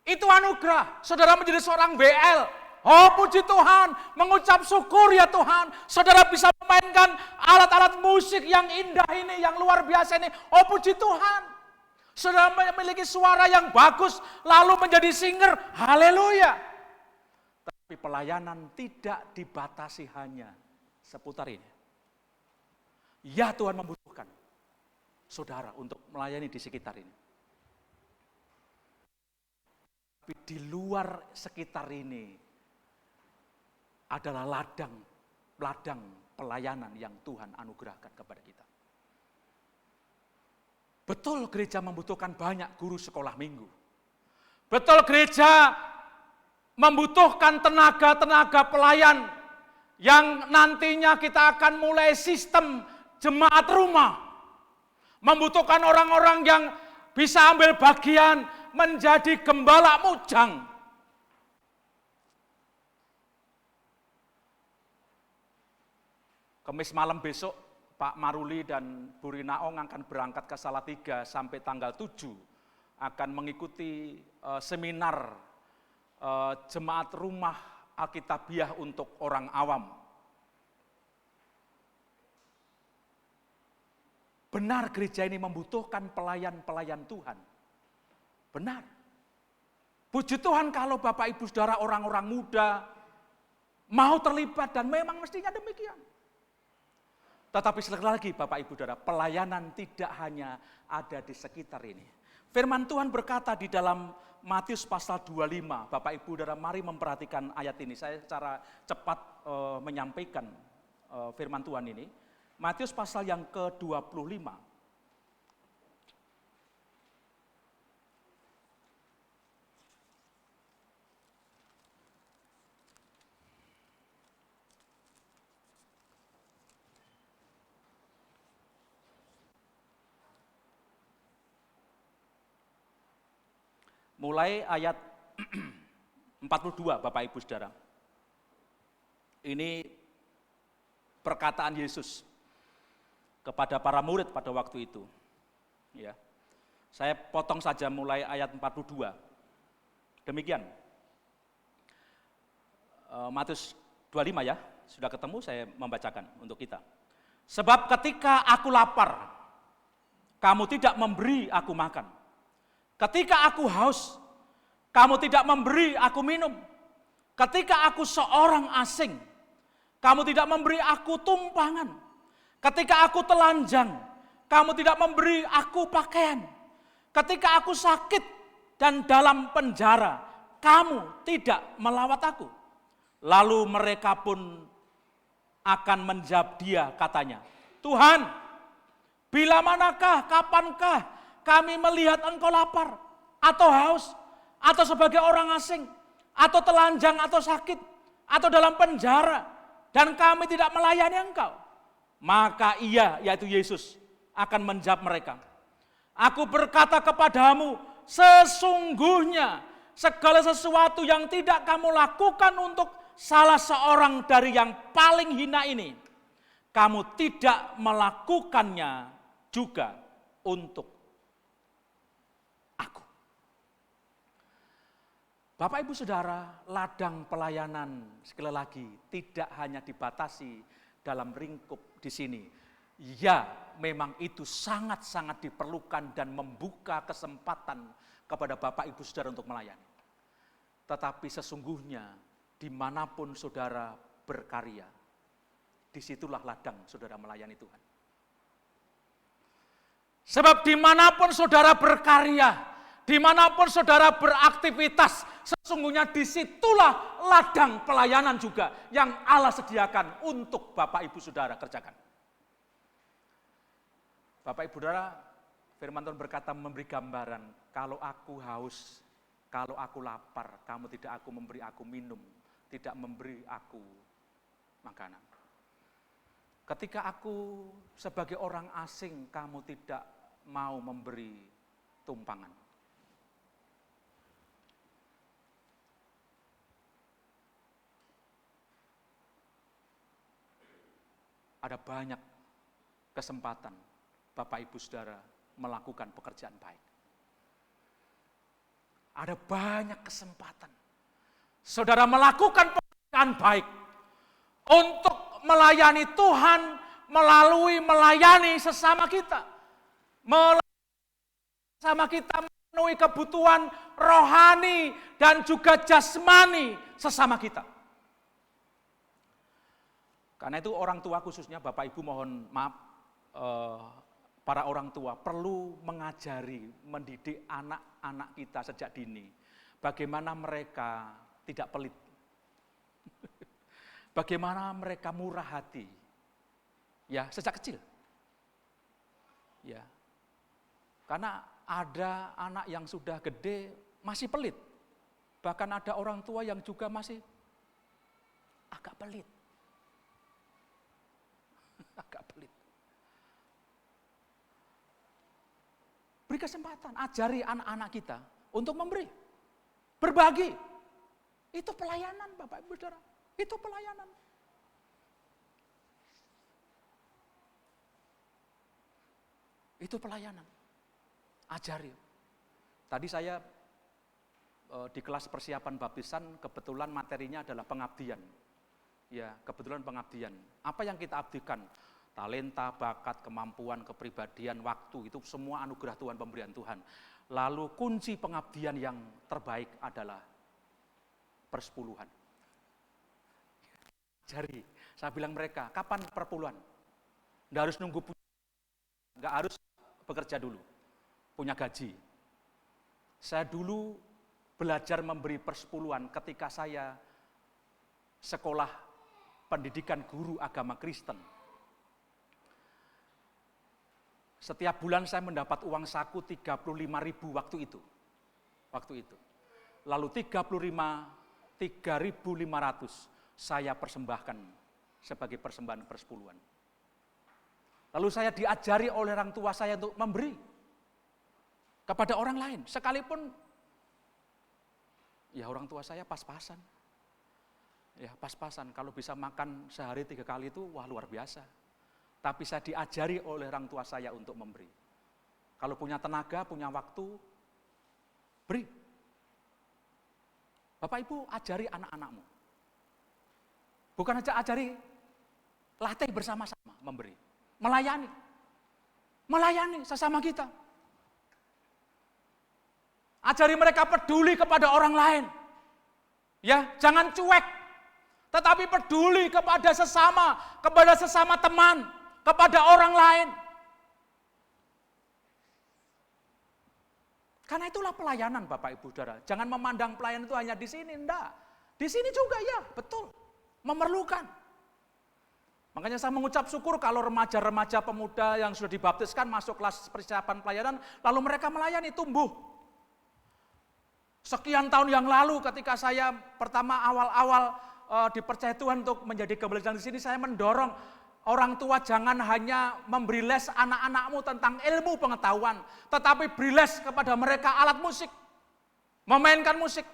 Itu anugerah. Saudara menjadi seorang BL. Oh puji Tuhan, mengucap syukur ya Tuhan. Saudara bisa memainkan alat-alat musik yang indah ini, yang luar biasa ini. Oh puji Tuhan. Saudara memiliki suara yang bagus, lalu menjadi singer. Haleluya. Tapi pelayanan tidak dibatasi hanya seputar ini. Ya Tuhan membutuhkan saudara untuk melayani di sekitar ini. Tapi di luar sekitar ini adalah ladang pelayanan yang Tuhan anugerahkan kepada kita. Betul gereja membutuhkan banyak guru sekolah minggu. Betul gereja membutuhkan tenaga-tenaga pelayan yang nantinya kita akan mulai sistem jemaat rumah. Membutuhkan orang-orang yang bisa ambil bagian menjadi gembala mujang. Kamis malam besok Pak Maruli dan Bu Rinaong akan berangkat ke Salatiga sampai tanggal 7 akan mengikuti seminar jemaat rumah Alkitabiah untuk orang awam. Benar gereja ini membutuhkan pelayan-pelayan Tuhan. Benar. Puji Tuhan kalau Bapak Ibu Saudara orang-orang muda mau terlibat dan memang mestinya demikian. Tetapi sekali lagi Bapak Ibu Saudara, pelayanan tidak hanya ada di sekitar ini. Firman Tuhan berkata di dalam Matius pasal 25, Bapak Ibu Saudara mari memperhatikan ayat ini. Saya secara cepat menyampaikan firman Tuhan ini. Matius pasal yang ke-25. Mulai ayat 42 Bapak Ibu Saudara. Ini perkataan Yesus kepada para murid pada waktu itu. Ya. Saya potong saja mulai ayat 42. Demikian. Matius 25 ya, sudah ketemu saya membacakan untuk kita. Sebab ketika aku lapar, kamu tidak memberi aku makan. Ketika aku haus, kamu tidak memberi aku minum. Ketika aku seorang asing, kamu tidak memberi aku tumpangan. Ketika aku telanjang, kamu tidak memberi aku pakaian. Ketika aku sakit dan dalam penjara, kamu tidak melawat aku. Lalu mereka pun akan menjawab dia katanya, Tuhan, bila manakah, kapankah kami melihat engkau lapar, atau haus, atau sebagai orang asing, atau telanjang, atau sakit, atau dalam penjara, dan kami tidak melayani engkau? Maka ia, yaitu Yesus, akan menjawab mereka, aku berkata kepadamu, sesungguhnya segala sesuatu yang tidak kamu lakukan untuk salah seorang dari yang paling hina ini, kamu tidak melakukannya juga untuk aku. Bapak Ibu Saudara, ladang pelayanan sekali lagi tidak hanya dibatasi dalam lingkup di sini. Ya, memang itu sangat-sangat diperlukan dan membuka kesempatan kepada Bapak Ibu Saudara untuk melayani. Tetapi sesungguhnya dimanapun saudara berkarya, disitulah ladang saudara melayani Tuhan. Sebab dimanapun saudara berkarya, dimanapun saudara beraktivitas, sesungguhnya disitulah ladang pelayanan juga yang Allah sediakan untuk Bapak Ibu Saudara kerjakan. Bapak Ibu Saudara, firman Tuhan berkata memberi gambaran, kalau aku haus, kalau aku lapar, kamu tidak memberi aku minum, tidak memberi aku makanan. Ketika aku sebagai orang asing, kamu tidak mau memberi tumpangan. Ada banyak kesempatan Bapak Ibu Saudara melakukan pekerjaan baik. Ada banyak kesempatan saudara melakukan pekerjaan baik untuk melayani Tuhan melalui melayani sesama kita. Sesama kita memenuhi kebutuhan rohani dan juga jasmani sesama kita. Karena itu orang tua khususnya Bapak Ibu mohon maaf, para orang tua perlu mengajari, mendidik anak-anak kita sejak dini. Bagaimana mereka tidak pelit. Bagaimana mereka murah hati. Ya, sejak kecil. Ya. Karena ada anak yang sudah gede masih pelit. Bahkan ada orang tua yang juga masih agak pelit. Agak pelit. Beri kesempatan, ajari anak-anak kita untuk memberi, berbagi. Itu pelayanan Bapak Ibu Saudara, itu pelayanan. Itu pelayanan. Ajari. Tadi saya di kelas persiapan baptisan kebetulan materinya adalah pengabdian. Ya, kebetulan pengabdian. Apa yang kita abdikan? Talenta, bakat, kemampuan, kepribadian, waktu, itu semua anugerah Tuhan, pemberian Tuhan. Lalu kunci pengabdian yang terbaik adalah persepuluhan. Jadi, saya bilang mereka, kapan perpuluhan? Nggak harus nunggu, nggak harus bekerja dulu, punya gaji. Saya dulu belajar memberi persepuluhan ketika saya sekolah pendidikan guru agama Kristen. Setiap bulan saya mendapat uang saku 35.000 waktu itu. Lalu 3.500 saya persembahkan sebagai persembahan persepuluhan. Lalu saya diajari oleh orang tua saya untuk memberi kepada orang lain. Sekalipun ya orang tua saya pas-pasan. Ya pas-pasan, kalau bisa makan sehari 3 kali itu wah luar biasa. Tapi saya diajari oleh orang tua saya untuk memberi. Kalau punya tenaga, punya waktu, beri. Bapak Ibu ajari anak-anakmu. Bukan aja ajari, latih bersama-sama memberi. Melayani. Melayani sesama kita. Ajari mereka peduli kepada orang lain. Ya, jangan cuek. Tetapi peduli kepada sesama teman, kepada orang lain. Karena itulah pelayanan Bapak Ibu Saudara. Jangan memandang pelayanan itu hanya di sini, enggak. Di sini juga ya, betul. Memerlukan. Makanya saya mengucap syukur kalau remaja-remaja pemuda yang sudah dibaptiskan masuk kelas persiapan pelayanan, lalu mereka melayani, tumbuh. Sekian tahun yang lalu ketika saya pertama awal-awal dipercaya Tuhan untuk menjadi gembala di sini, saya mendorong orang tua jangan hanya memberi les anak-anakmu tentang ilmu pengetahuan, tetapi beri les kepada mereka alat musik, memainkan musik.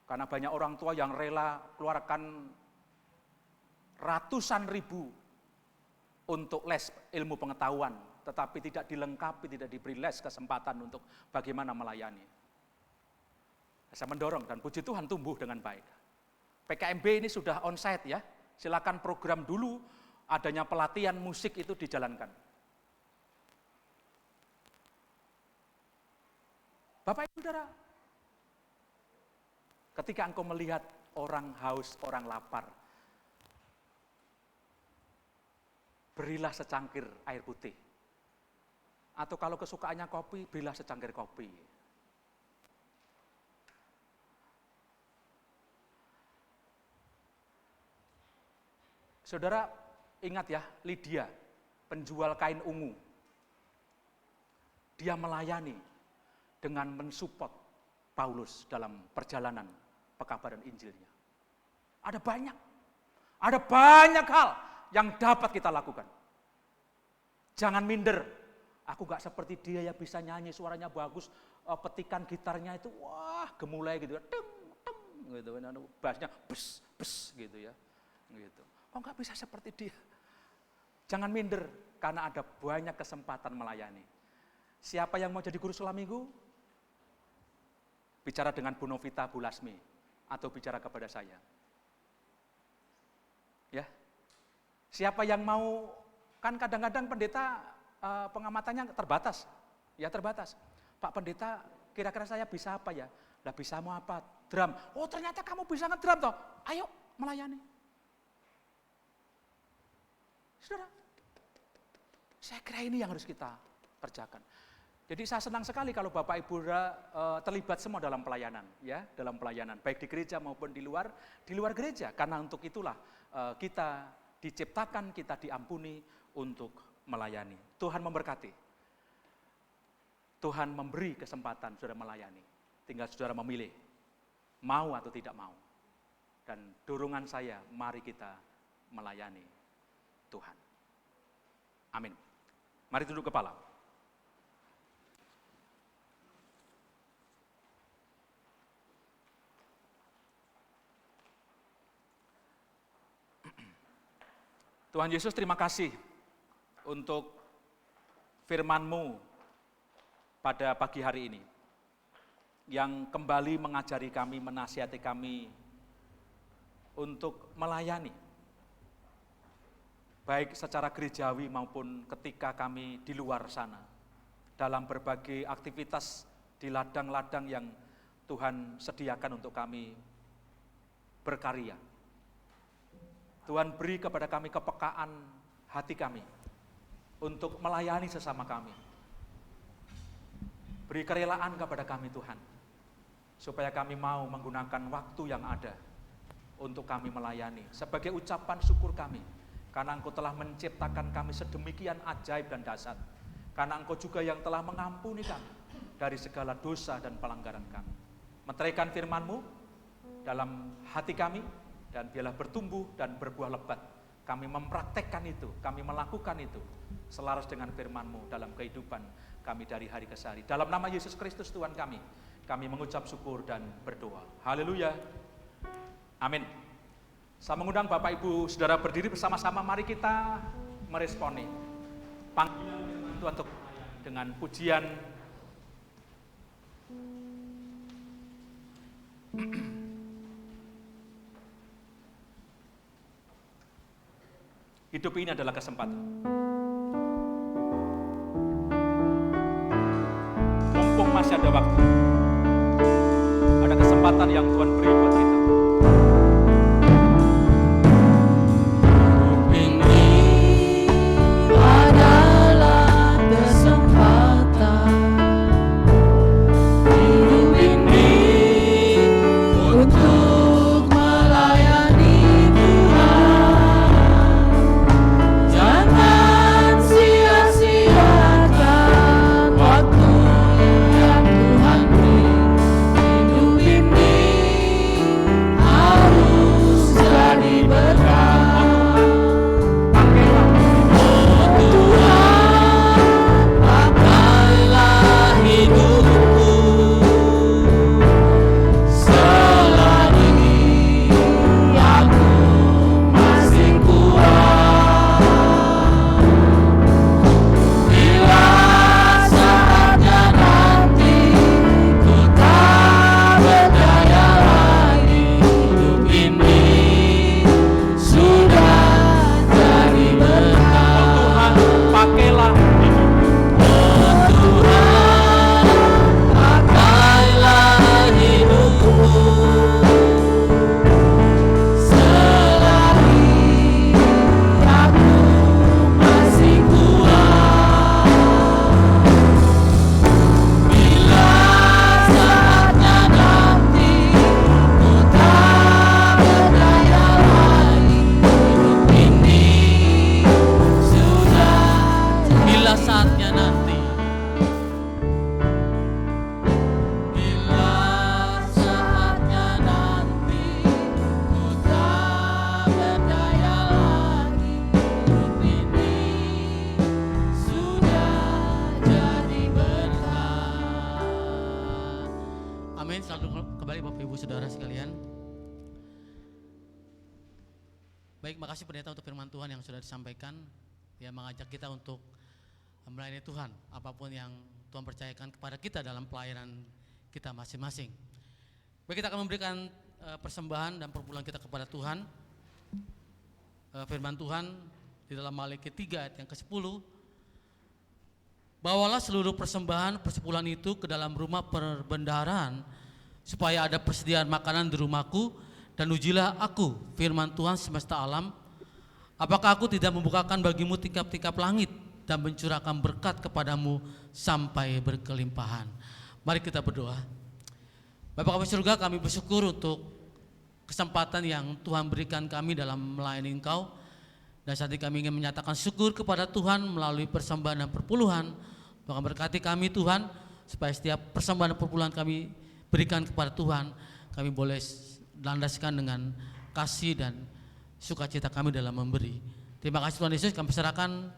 Karena banyak orang tua yang rela keluarkan ratusan ribu untuk les ilmu pengetahuan, tetapi tidak dilengkapi, tidak diberi les kesempatan untuk bagaimana melayani. Saya mendorong dan puji Tuhan tumbuh dengan baik. PKMB ini sudah onsite ya, silakan program dulu adanya pelatihan musik itu dijalankan. Bapak Ibu Saudara, ketika engkau melihat orang haus, orang lapar, berilah secangkir air putih. Atau kalau kesukaannya kopi, berilah secangkir kopi. Saudara ingat ya, Lydia, penjual kain ungu. Dia melayani dengan mensupport Paulus dalam perjalanan pekabaran Injilnya. Ada banyak hal yang dapat kita lakukan. Jangan minder. Aku gak seperti dia ya, bisa nyanyi, suaranya bagus, petikan gitarnya itu wah gemulai gitu ya, teng gitu, bassnya bes gitu ya, gitu. Kok gak bisa seperti dia? Jangan minder karena ada banyak kesempatan melayani. Siapa yang mau jadi guru sekolah minggu? Bicara dengan Bu Novita, Bu Lasmi, atau bicara kepada saya. Ya. Siapa yang mau, kan kadang-kadang pendeta pengamatannya terbatas. Ya terbatas. Pak pendeta, kira-kira saya bisa apa ya? Lah bisa mau apa? Drum. Oh ternyata kamu bisa ngedrum toh. Ayo melayani. Saudara, saya kira ini yang harus kita kerjakan. Jadi saya senang sekali kalau Bapak Ibu terlibat semua dalam pelayanan, ya, dalam pelayanan, baik di gereja maupun di luar gereja. Karena untuk itulah kita diciptakan, kita diampuni untuk melayani. Tuhan memberkati. Tuhan memberi kesempatan saudara melayani. Tinggal saudara memilih, mau atau tidak mau. Dan dorongan saya, mari kita melayani Tuhan. Amin. Mari tunduk kepala. Tuhan Yesus, terima kasih untuk firman-Mu pada pagi hari ini, yang kembali mengajari kami, menasihati kami untuk melayani, baik secara gerejawi maupun ketika kami di luar sana, dalam berbagai aktivitas di ladang-ladang yang Tuhan sediakan untuk kami berkarya. Tuhan beri kepada kami kepekaan hati kami untuk melayani sesama kami. Beri kerelaan kepada kami Tuhan, supaya kami mau menggunakan waktu yang ada untuk kami melayani sebagai ucapan syukur kami, karena Engkau telah menciptakan kami sedemikian ajaib dan dahsyat, karena Engkau juga yang telah mengampuni kami dari segala dosa dan pelanggaran kami. Meteraikan firman-Mu dalam hati kami, dan biarlah bertumbuh dan berbuah lebat. Kami mempraktekkan itu, kami melakukan itu selaras dengan firman-Mu dalam kehidupan kami dari hari ke hari. Dalam nama Yesus Kristus Tuhan kami mengucap syukur dan berdoa. Haleluya. Amin. Saya mengundang Bapak Ibu Saudara berdiri bersama-sama, mari kita meresponi panggilan firman Tuhan untuk dengan pujian hidup ini adalah kesempatan. Mumpung masih ada waktu, ada kesempatan yang Tuhan beri buat kita. Hidup ini adalah kesempatan. Hidup ini untuk melayani Tuhan. Jangan sia-siakan waktu yang Tuhan beri. Hidup ini Baik, makasih pendeta untuk firman Tuhan yang sudah disampaikan, yang mengajak kita untuk melayani Tuhan, apapun yang Tuhan percayakan kepada kita dalam pelayanan kita masing-masing. Baik, kita akan memberikan persembahan dan perpuluhan kita kepada Tuhan. Firman Tuhan di dalam Maliaki 3 ayat yang ke-10, bawalah seluruh persembahan persepuluhan itu ke dalam rumah perbendaharaan, supaya ada persediaan makanan di rumahku, dan ujilah aku, firman Tuhan semesta alam, apakah aku tidak membukakan bagimu tingkap-tingkap langit dan mencurahkan berkat kepadamu sampai berkelimpahan. Mari kita berdoa. Bapa kami surga, kami bersyukur untuk kesempatan yang Tuhan berikan kami dalam melayani Engkau. Dan saat ini kami ingin menyatakan syukur kepada Tuhan melalui persembahan dan perpuluhan. Tuhan berkati kami Tuhan, supaya setiap persembahan dan perpuluhan kami berikan kepada Tuhan, kami boleh landaskan dengan kasih dan sukacita kami dalam memberi. Terima kasih Tuhan Yesus, kami serahkan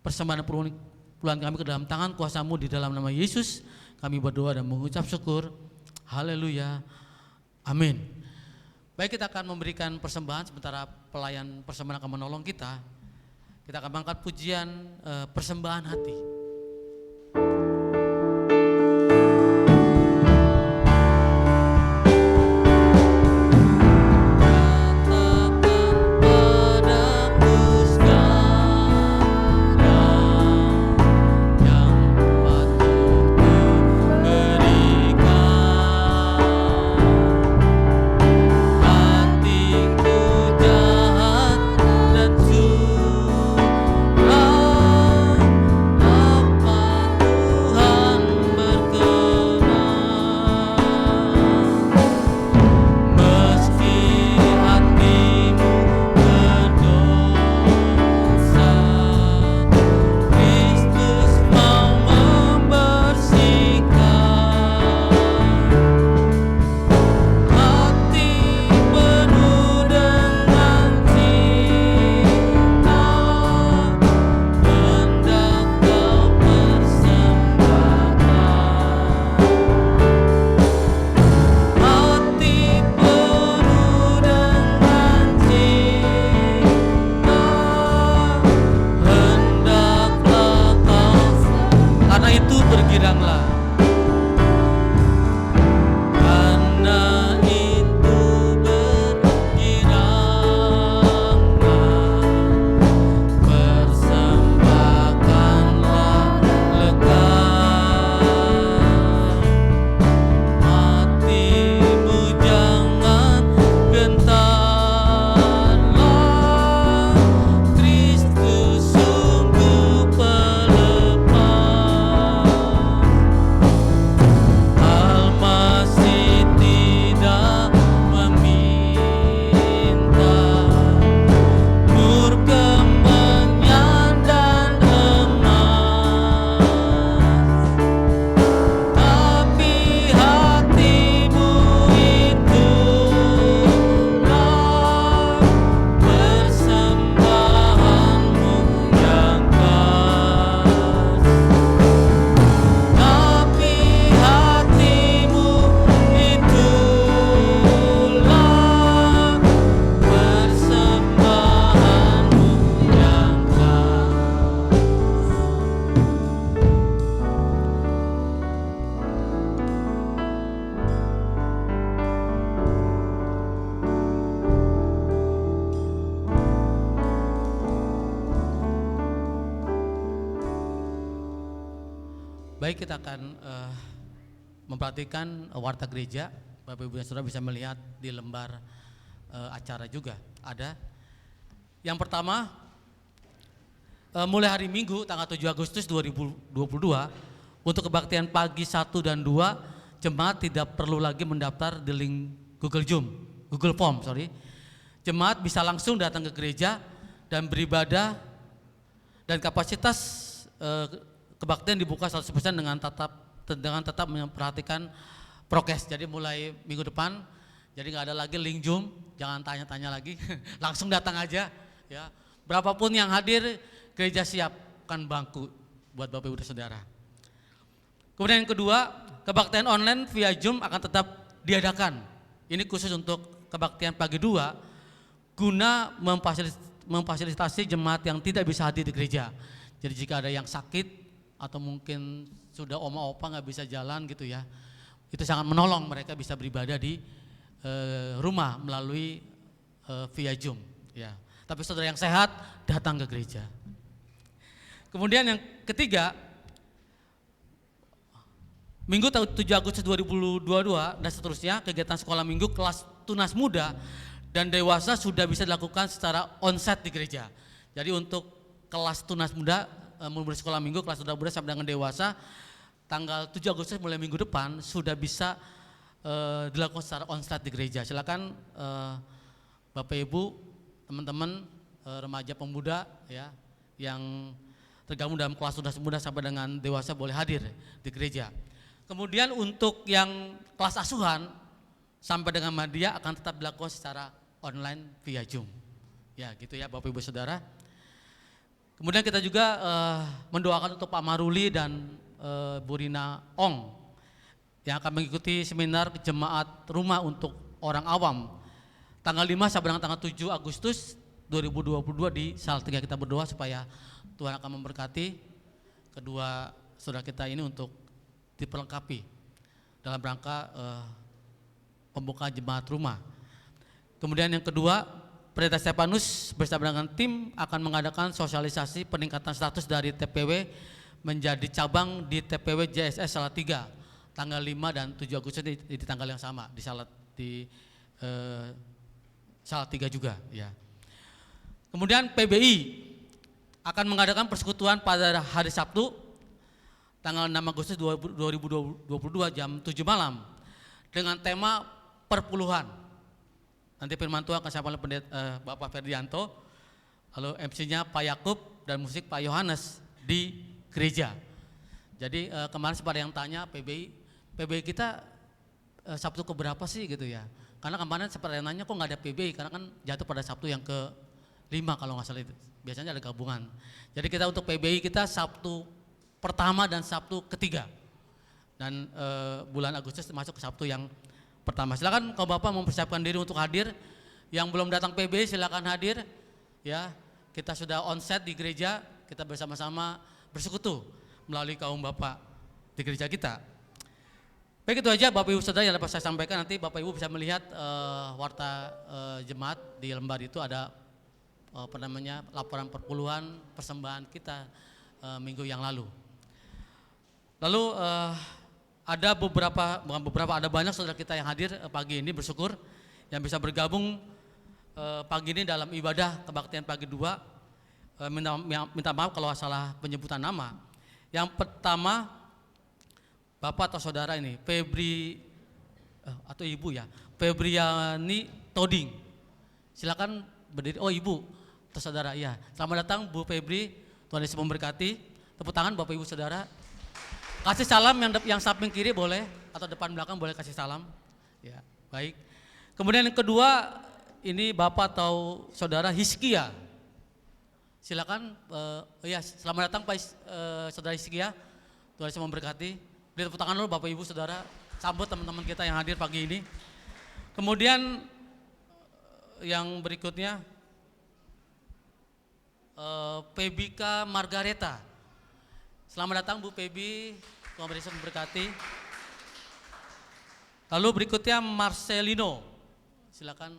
persembahan dan perpuluhan kami ke dalam tangan kuasa-Mu di dalam nama Yesus. Kami berdoa dan mengucap syukur. Haleluya. Amin. Baik, kita akan memberikan persembahan sementara pelayan persembahan akan menolong kita. Kita akan mengangkat pujian persembahan hati. Baik, kita akan memperhatikan warta gereja. Bapak Ibu dan Saudara bisa melihat di lembar acara juga ada. Yang pertama, mulai hari Minggu tanggal 7 Agustus 2022 untuk kebaktian pagi 1 dan 2, jemaat tidak perlu lagi mendaftar di link Google Form. Jemaat bisa langsung datang ke gereja dan beribadah, dan kapasitas kebaktian dibuka 100% dengan tetap memperhatikan prokes. Jadi mulai minggu depan, jadi nggak ada lagi link Zoom, jangan tanya-tanya lagi, langsung datang aja. Ya, berapapun yang hadir, gereja siapkan bangku buat Bapak Ibu dan Saudara. Kemudian yang kedua, kebaktian online via Zoom akan tetap diadakan. Ini khusus untuk kebaktian pagi 2 guna memfasilitasi jemaat yang tidak bisa hadir di gereja. Jadi jika ada yang sakit atau mungkin sudah oma opa nggak bisa jalan gitu ya, itu sangat menolong mereka bisa beribadah di rumah melalui via Zoom. Ya. Tapi saudara yang sehat datang ke gereja. Kemudian yang ketiga, Minggu 7 Agustus 2022 dan seterusnya, kegiatan sekolah minggu kelas tunas muda dan dewasa sudah bisa dilakukan secara onsite di gereja. Jadi untuk kelas tunas muda, mulai sekolah minggu, kelas tunas muda sampai dengan dewasa, tanggal 7 Agustus mulai minggu depan sudah bisa dilakukan secara onsite di gereja. Silakan Bapak Ibu, teman-teman remaja pemuda ya yang tergabung dalam kelas tunas muda sampai dengan dewasa boleh hadir di gereja. Kemudian untuk yang kelas asuhan sampai dengan media akan tetap dilakukan secara online via Zoom. Ya gitu ya Bapak Ibu Saudara. Kemudian kita juga mendoakan untuk Pak Maruli dan Bu Rina Ong yang akan mengikuti seminar jemaat rumah untuk orang awam tanggal 5 sampai dengan tanggal 7 Agustus 2022 di Salatiga. Kita berdoa supaya Tuhan akan memberkati kedua saudara kita ini untuk diperlengkapi dalam rangka pembukaan jemaat rumah. Kemudian yang kedua, Pendeta Stefanus bersama dengan tim akan mengadakan sosialisasi peningkatan status dari TPW menjadi cabang di TPW JSS Salatiga tanggal 5 dan 7 Agustus di tanggal yang sama di Salatiga juga ya. Kemudian PBI akan mengadakan persekutuan pada hari Sabtu tanggal 6 Agustus 2022 jam 7 malam dengan tema perpuluhan. Nanti firman Tuhan akan saya oleh Bapak Ferdianto, lalu MC-nya Pak Yakub dan musik Pak Yohanes di gereja. Jadi kemarin sempat ada yang tanya PBI kita Sabtu keberapa sih gitu ya. Karena kemarin sempat ada yang nanya kok nggak ada PBI, karena kan jatuh pada Sabtu yang ke-5 kalau nggak salah itu. Biasanya ada gabungan. Jadi kita untuk PBI kita Sabtu pertama dan Sabtu ketiga, dan bulan Agustus masuk ke Sabtu yang pertama. Silakan kalau Bapak mempersiapkan diri untuk hadir. Yang belum datang PBI silakan hadir. Ya, kita sudah onsite di gereja, kita bersama-sama bersekutu melalui kaum Bapak di gereja kita. Baik, itu aja Bapak Ibu Saudara yang dapat saya sampaikan. Nanti Bapak Ibu bisa melihat warta jemaat di lembar itu ada laporan perpuluhan persembahan kita minggu yang lalu. Lalu ada ada banyak saudara kita yang hadir pagi ini, bersyukur yang bisa bergabung pagi ini dalam ibadah kebaktian pagi 2. Minta maaf kalau salah penyebutan nama. Yang pertama Bapak atau saudara ini Febri atau Ibu ya, Febriani Toding. Silakan berdiri. Oh Ibu atau saudara ya. Selamat datang Bu Febri. Tuhan Yesus memberkati. Tepuk tangan Bapak Ibu Saudara. Kasih salam yang samping kiri boleh, atau depan belakang boleh kasih salam. Ya, baik. Kemudian yang kedua, ini Bapak atau Saudara Hizkia. Silakan, ya selamat datang Pak Saudara Hizkia. Tuhan Yesus memberkati. Beri tepuk tangan dulu Bapak Ibu Saudara, sambut teman-teman kita yang hadir pagi ini. Kemudian yang berikutnya, Pebika Margareta. Selamat datang Bu Pebi, Tuhan Yesus memberkati. Lalu berikutnya Marcelino, silakan.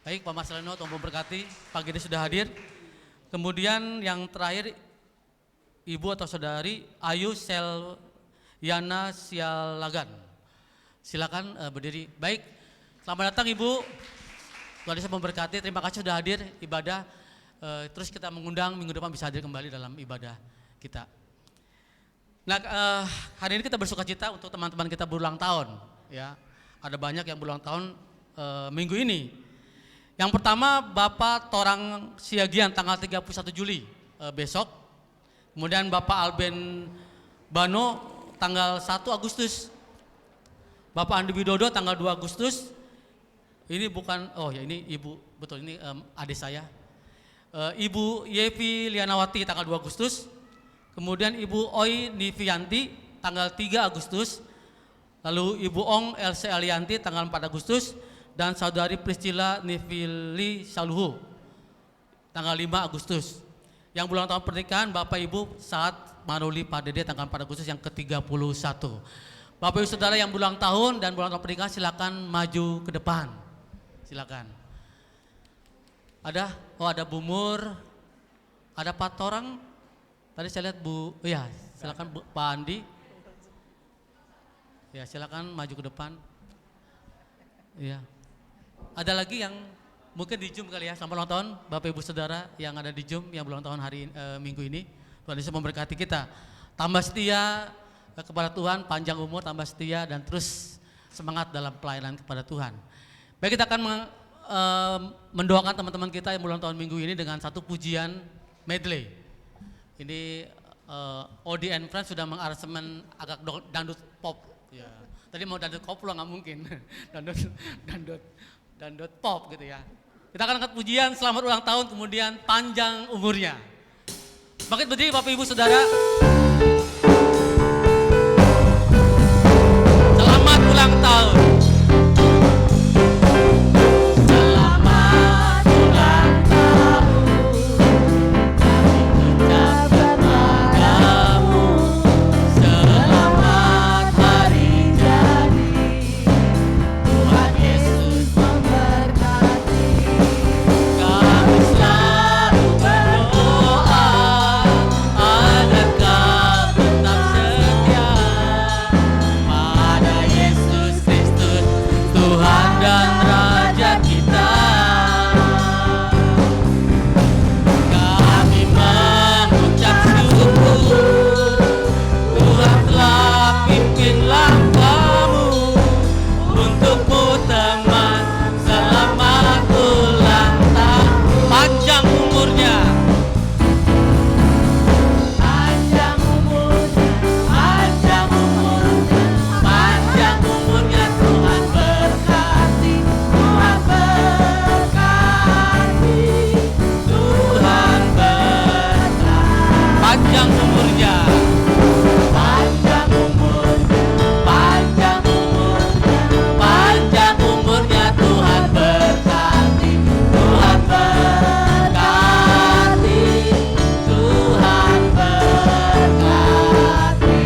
Baik Pak Marcelino, Tuhan memberkati, pagi ini sudah hadir. Kemudian yang terakhir Ibu atau Saudari Ayu Selyana Sialagan. Silakan berdiri. Baik, selamat datang Ibu, Tuhan Yesus memberkati, terima kasih sudah hadir ibadah. Terus kita mengundang minggu depan bisa hadir kembali dalam ibadah kita. Nah, hari ini kita bersukacita untuk teman-teman kita berulang tahun, ya. Ada banyak yang berulang tahun minggu ini. Yang pertama Bapak Torang Siagian tanggal 31 Juli besok. Kemudian Bapak Alben Bano tanggal 1 Agustus. Bapak Andi Widodo tanggal 2 Agustus. Ini bukan, oh ya ini Ibu, betul ini adik saya. Ibu Yevi Lianawati tanggal 2 Agustus. Kemudian Ibu Oi Nivianti tanggal 3 Agustus. Lalu Ibu Ong LC Alianti tanggal 4 Agustus. dan saudari Priscilla Nifili Saluhu tanggal 5 Agustus. Yang berulang tahun pernikahan Bapak Ibu saat Maruli Pak Dede tanggal 4 Agustus yang ke-31. Bapak Ibu Saudara yang berulang tahun dan berulang tahun pernikahan silakan maju ke depan. Silakan. Ada? Oh, ada Bu Mur. Ada Pak Torang. Tadi saya lihat Bu, ya silakan Pak Andi. Ya silakan maju ke depan. Ya. Ada lagi yang mungkin di Zoom kali ya, selamat ulang tahun Bapak Ibu Saudara yang ada di Zoom yang berulang tahun minggu ini. Tuhan Yesus memberkati kita. Tambah setia kepada Tuhan, panjang umur, tambah setia dan terus semangat dalam pelayanan kepada Tuhan. Baik, kita akan mendoakan teman-teman kita yang berulang tahun minggu ini dengan satu pujian medley. Ini Odi and Friends sudah mengaransemen agak dangdut pop. Ya. Tadi mau dangdut koplo nggak mungkin, dangdut pop gitu ya. Kita akan angkat pujian selamat ulang tahun kemudian panjang umurnya. Bangkit berdiri Bapak Ibu Saudara. Selamat ulang tahun. Selamat ulang tahun, kami ucapkan padamu. Selamat hari jadi, Tuhan Yesus memberkati. Kami selalu berdoa agar kau tetap setia pada Yesus Kristus, Tuhan dan Raja kita. Kami mengucap syukur, Tuhan telah pimpin langkahmu. Untukmu teman, selamat ulang tahun. Panjang umurnya, panjang umurnya, panjang umurnya, panjang umurnya. Tuhan berkati, Tuhan berkati, Tuhan berkati. Panjang umurnya. Panjang umurnya, panjang umurnya, panjang umurnya. Tuhan berkati, Tuhan berkati, Tuhan berkati.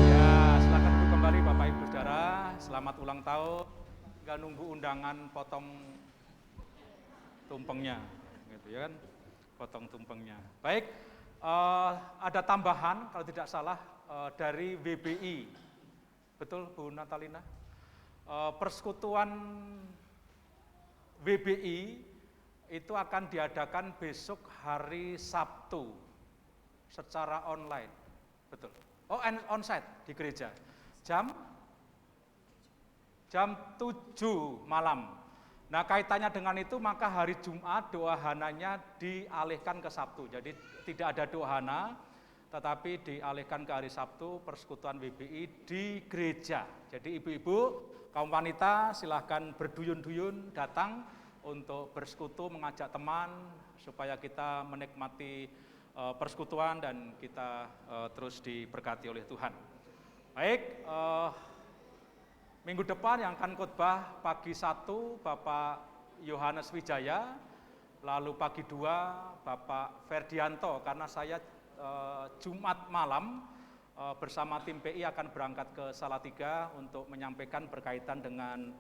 Ya, silakan duduk kembali Bapak Ibu Saudara. Selamat ulang tahun. Nggak nunggu undangan potong tumpengnya, gitu ya kan? Potong tumpengnya. Baik, ada tambahan kalau tidak salah dari WBI, betul Bu Natalina? Persekutuan WBI itu akan diadakan besok hari Sabtu secara online, betul? Oh, onsite di gereja, jam 7 malam. Nah, kaitannya dengan itu maka hari Jumat doa hananya dialihkan ke Sabtu. Jadi tidak ada doa hana, tetapi dialihkan ke hari Sabtu persekutuan WBI di gereja. Jadi ibu-ibu, kaum wanita silahkan berduyun-duyun datang untuk bersekutu, mengajak teman supaya kita menikmati persekutuan dan kita terus diberkati oleh Tuhan. Baik, minggu depan yang akan khotbah pagi 1 Bapak Yohanes Wijaya, lalu pagi 2 Bapak Ferdianto, karena saya Jumat malam bersama tim PI akan berangkat ke Salatiga untuk menyampaikan berkaitan dengan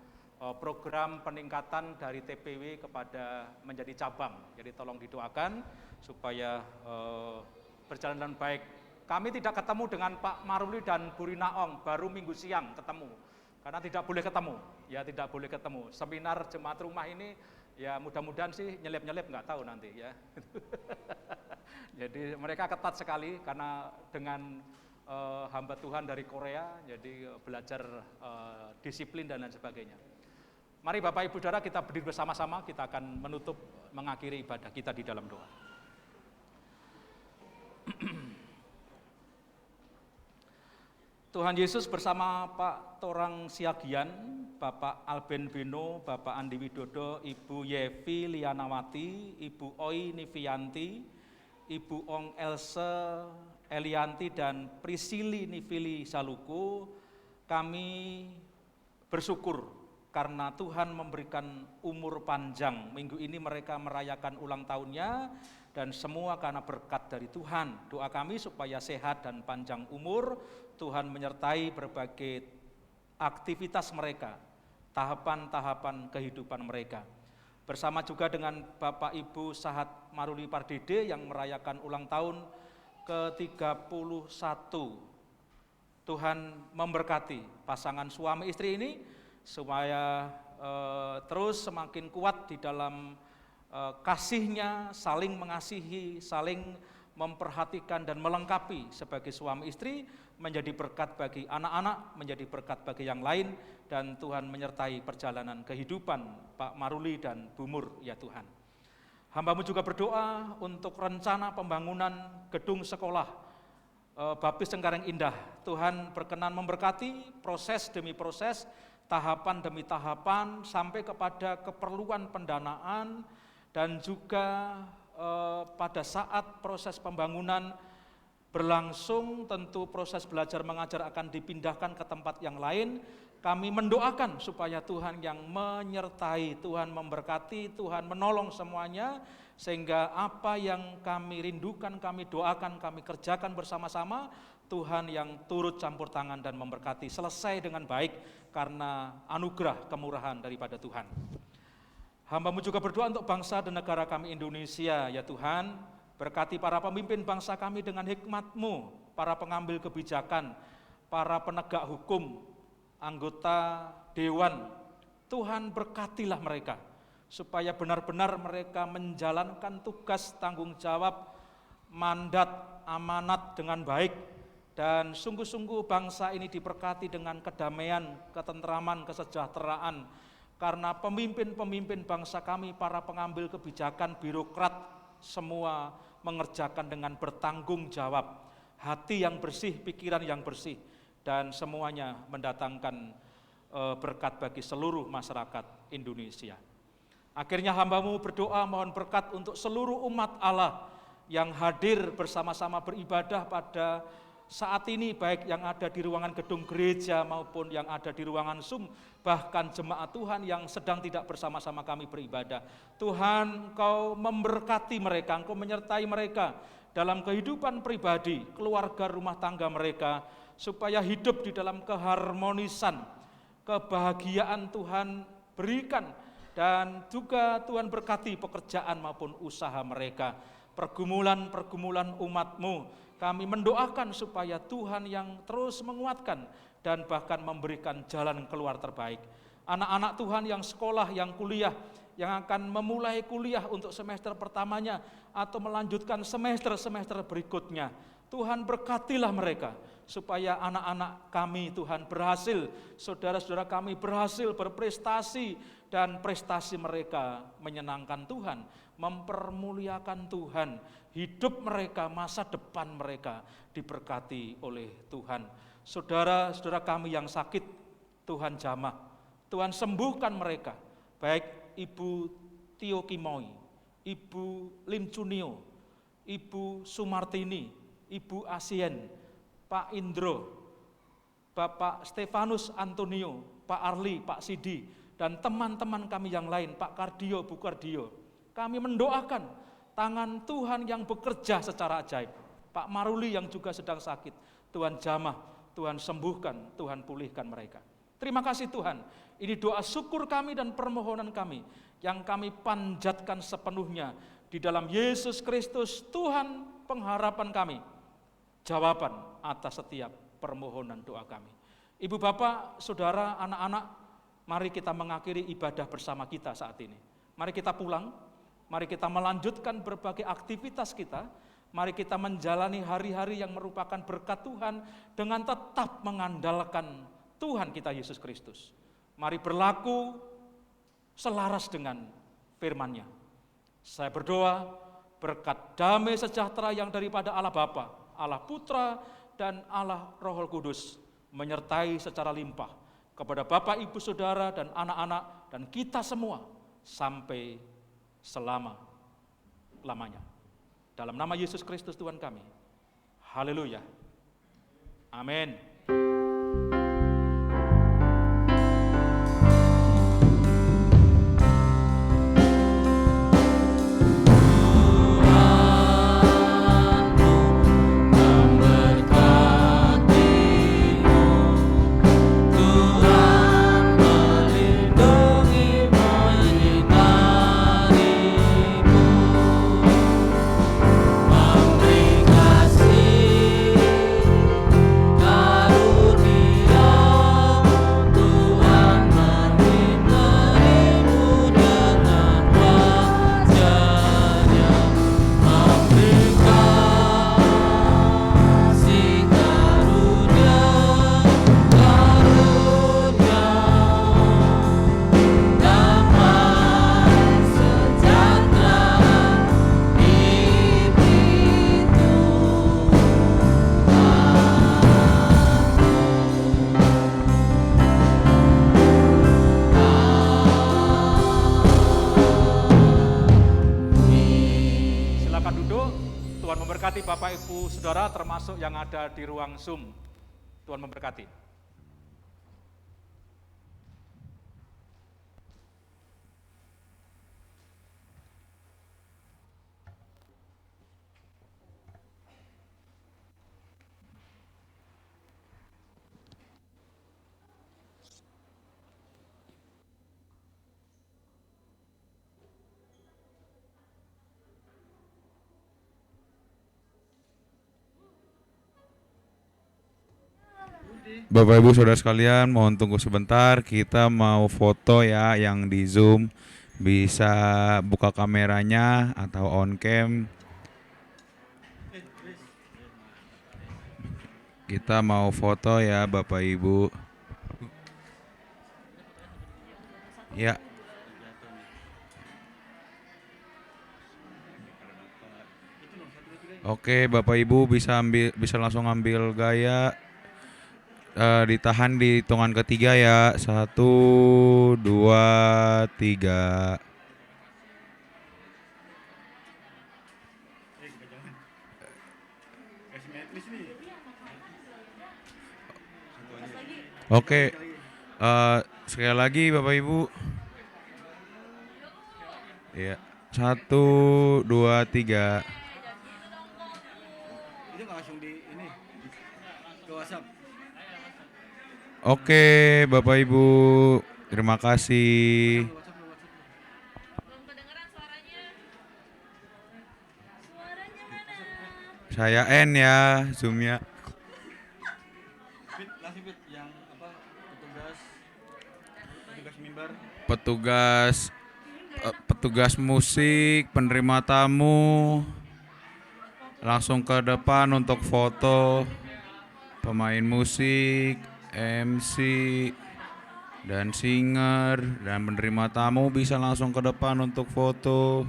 program peningkatan dari TPW kepada menjadi cabang. Jadi tolong didoakan supaya berjalan dengan baik. Kami tidak ketemu dengan Pak Maruli dan Bu Rina Ong, baru minggu siang ketemu. Karena tidak boleh ketemu, ya tidak boleh ketemu. Seminar jemaat rumah ini, ya mudah-mudahan sih nyelip-nyelip, nggak tahu nanti ya. Jadi mereka ketat sekali karena dengan hamba Tuhan dari Korea, jadi belajar disiplin dan lain sebagainya. Mari Bapak Ibu Saudara kita berdiri bersama-sama, kita akan menutup, mengakhiri ibadah kita di dalam doa. Tuhan Yesus bersama Pak Torang Siagian, Bapak Alben Beno, Bapak Andi Widodo, Ibu Yevi Lianawati, Ibu Oi Nivianti, Ibu Ong Else Elianti dan Prisili Nivili Saluku, kami bersyukur karena Tuhan memberikan umur panjang. Minggu ini mereka merayakan ulang tahunnya dan semua karena berkat dari Tuhan. Doa kami supaya sehat dan panjang umur, Tuhan menyertai berbagai aktivitas mereka, tahapan-tahapan kehidupan mereka. Bersama juga dengan Bapak Ibu Sahat Maruli Pardede yang merayakan ulang tahun ke-31. Tuhan memberkati pasangan suami istri ini supaya terus semakin kuat di dalam kasihnya, saling mengasihi, saling memperhatikan dan melengkapi sebagai suami istri, menjadi berkat bagi anak-anak, menjadi berkat bagi yang lain, dan Tuhan menyertai perjalanan kehidupan Pak Maruli dan Bu Mur, ya Tuhan. Hamba-Mu juga berdoa untuk rencana pembangunan gedung sekolah Baptis Cengkareng Indah. Tuhan berkenan memberkati proses demi proses, tahapan demi tahapan, sampai kepada keperluan pendanaan, dan juga pada saat proses pembangunan berlangsung, tentu proses belajar mengajar akan dipindahkan ke tempat yang lain. Kami mendoakan supaya Tuhan yang menyertai, Tuhan memberkati, Tuhan menolong semuanya, sehingga apa yang kami rindukan, kami doakan, kami kerjakan bersama-sama, Tuhan yang turut campur tangan dan memberkati, selesai dengan baik karena anugerah kemurahan daripada Tuhan. Hamba-Mu juga berdoa untuk bangsa dan negara kami Indonesia, ya Tuhan. Berkati para pemimpin bangsa kami dengan hikmat-Mu, para pengambil kebijakan, para penegak hukum, anggota dewan. Tuhan berkatilah mereka, supaya benar-benar mereka menjalankan tugas tanggung jawab, mandat, amanat dengan baik. Dan sungguh-sungguh bangsa ini diberkati dengan kedamaian, ketentraman, kesejahteraan. Karena pemimpin-pemimpin bangsa kami, para pengambil kebijakan, birokrat, semua mengerjakan dengan bertanggung jawab, hati yang bersih, pikiran yang bersih, dan semuanya mendatangkan berkat bagi seluruh masyarakat Indonesia. Akhirnya hamba-Mu berdoa mohon berkat untuk seluruh umat Allah yang hadir bersama-sama beribadah pada saat ini, baik yang ada di ruangan gedung gereja maupun yang ada di ruangan Zoom, bahkan jemaat Tuhan yang sedang tidak bersama-sama kami beribadah. Tuhan, Engkau memberkati mereka, Engkau menyertai mereka dalam kehidupan pribadi, keluarga, rumah tangga mereka, supaya hidup di dalam keharmonisan, kebahagiaan Tuhan berikan, dan juga Tuhan berkati pekerjaan maupun usaha mereka, pergumulan-pergumulan umat-Mu. Kami mendoakan supaya Tuhan yang terus menguatkan dan bahkan memberikan jalan keluar terbaik. Anak-anak Tuhan yang sekolah, yang kuliah, yang akan memulai kuliah untuk semester pertamanya atau melanjutkan semester-semester berikutnya, Tuhan berkatilah mereka supaya anak-anak kami Tuhan berhasil, saudara-saudara kami berhasil berprestasi, dan prestasi mereka menyenangkan Tuhan, mempermuliakan Tuhan. Hidup mereka, masa depan mereka diberkati oleh Tuhan. Saudara-saudara kami yang sakit, Tuhan jamah, Tuhan sembuhkan mereka, baik Ibu Tio Kimoy, Ibu Lim Cunio, Ibu Sumartini, Ibu Asien, Pak Indro, Bapak Stefanus Antonio, Pak Arli, Pak Sidi, dan teman-teman kami yang lain, Pak Kardio, Bu Kardio. Kami mendoakan tangan Tuhan yang bekerja secara ajaib. Pak Maruli yang juga sedang sakit, Tuhan jamah, Tuhan sembuhkan, Tuhan pulihkan mereka. Terima kasih Tuhan, ini doa syukur kami dan permohonan kami yang kami panjatkan sepenuhnya di dalam Yesus Kristus, Tuhan pengharapan kami, jawaban atas setiap permohonan doa kami. Ibu bapak, saudara, anak-anak, mari kita mengakhiri ibadah bersama kita saat ini. Mari kita pulang, mari kita melanjutkan berbagai aktivitas kita, mari kita menjalani hari-hari yang merupakan berkat Tuhan dengan tetap mengandalkan Tuhan kita Yesus Kristus. Mari berlaku selaras dengan firman-Nya. Saya berdoa berkat damai sejahtera yang daripada Allah Bapa, Allah Putra, dan Allah Roh Kudus menyertai secara limpah kepada Bapak, Ibu, Saudara, dan anak-anak, dan kita semua sampai selama-lamanya. Dalam nama Yesus Kristus Tuhan kami. Haleluya. Amin. Tuhan memberkati Bapak Ibu Saudara termasuk yang ada di ruang Zoom. Tuhan memberkati. Bapak Ibu Saudara sekalian, mohon tunggu sebentar, kita mau foto ya yang di Zoom. Bisa buka kameranya atau on cam. Kita mau foto ya Bapak Ibu. Ya. Oke, Bapak Ibu bisa langsung ambil gaya. Ditahan di hitungan ketiga ya. 1, 2, 3. Oke, sekali lagi Bapak Ibu. Ya, 1, 2, 3. Oke, Bapak Ibu, terima kasih. Saya N ya, Zoom-nya. Petugas musik, penerima tamu, langsung ke depan untuk foto. Pemain musik, MC, dan singer, dan penerima tamu bisa langsung ke depan untuk foto.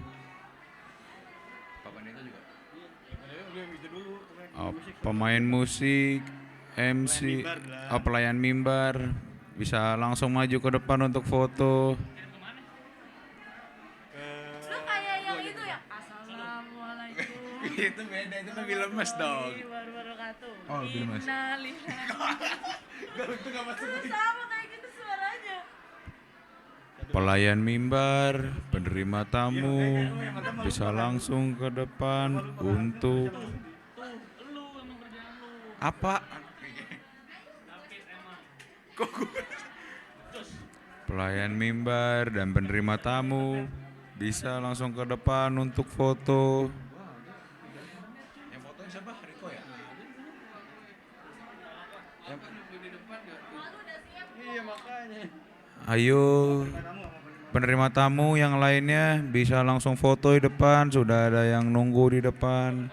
Pemain musik, MC, pelayan mimbar bisa langsung maju ke depan untuk foto. Lu kayak yang itu ya. Assalamualaikum. Itu beda, itu lebih lemes dong. Oh, lebih lemes. Itu gak masuk. Sama kayak gitu suaranya. Pelayan mimbar, penerima tamu bisa langsung ke depan untuk apa? Pelayan mimbar dan penerima tamu bisa langsung ke depan untuk foto. Yang fotonya siapa? Riko ya? Iya makanya. Ayo, penerima tamu yang lainnya bisa langsung foto di depan. Sudah ada yang nunggu di depan.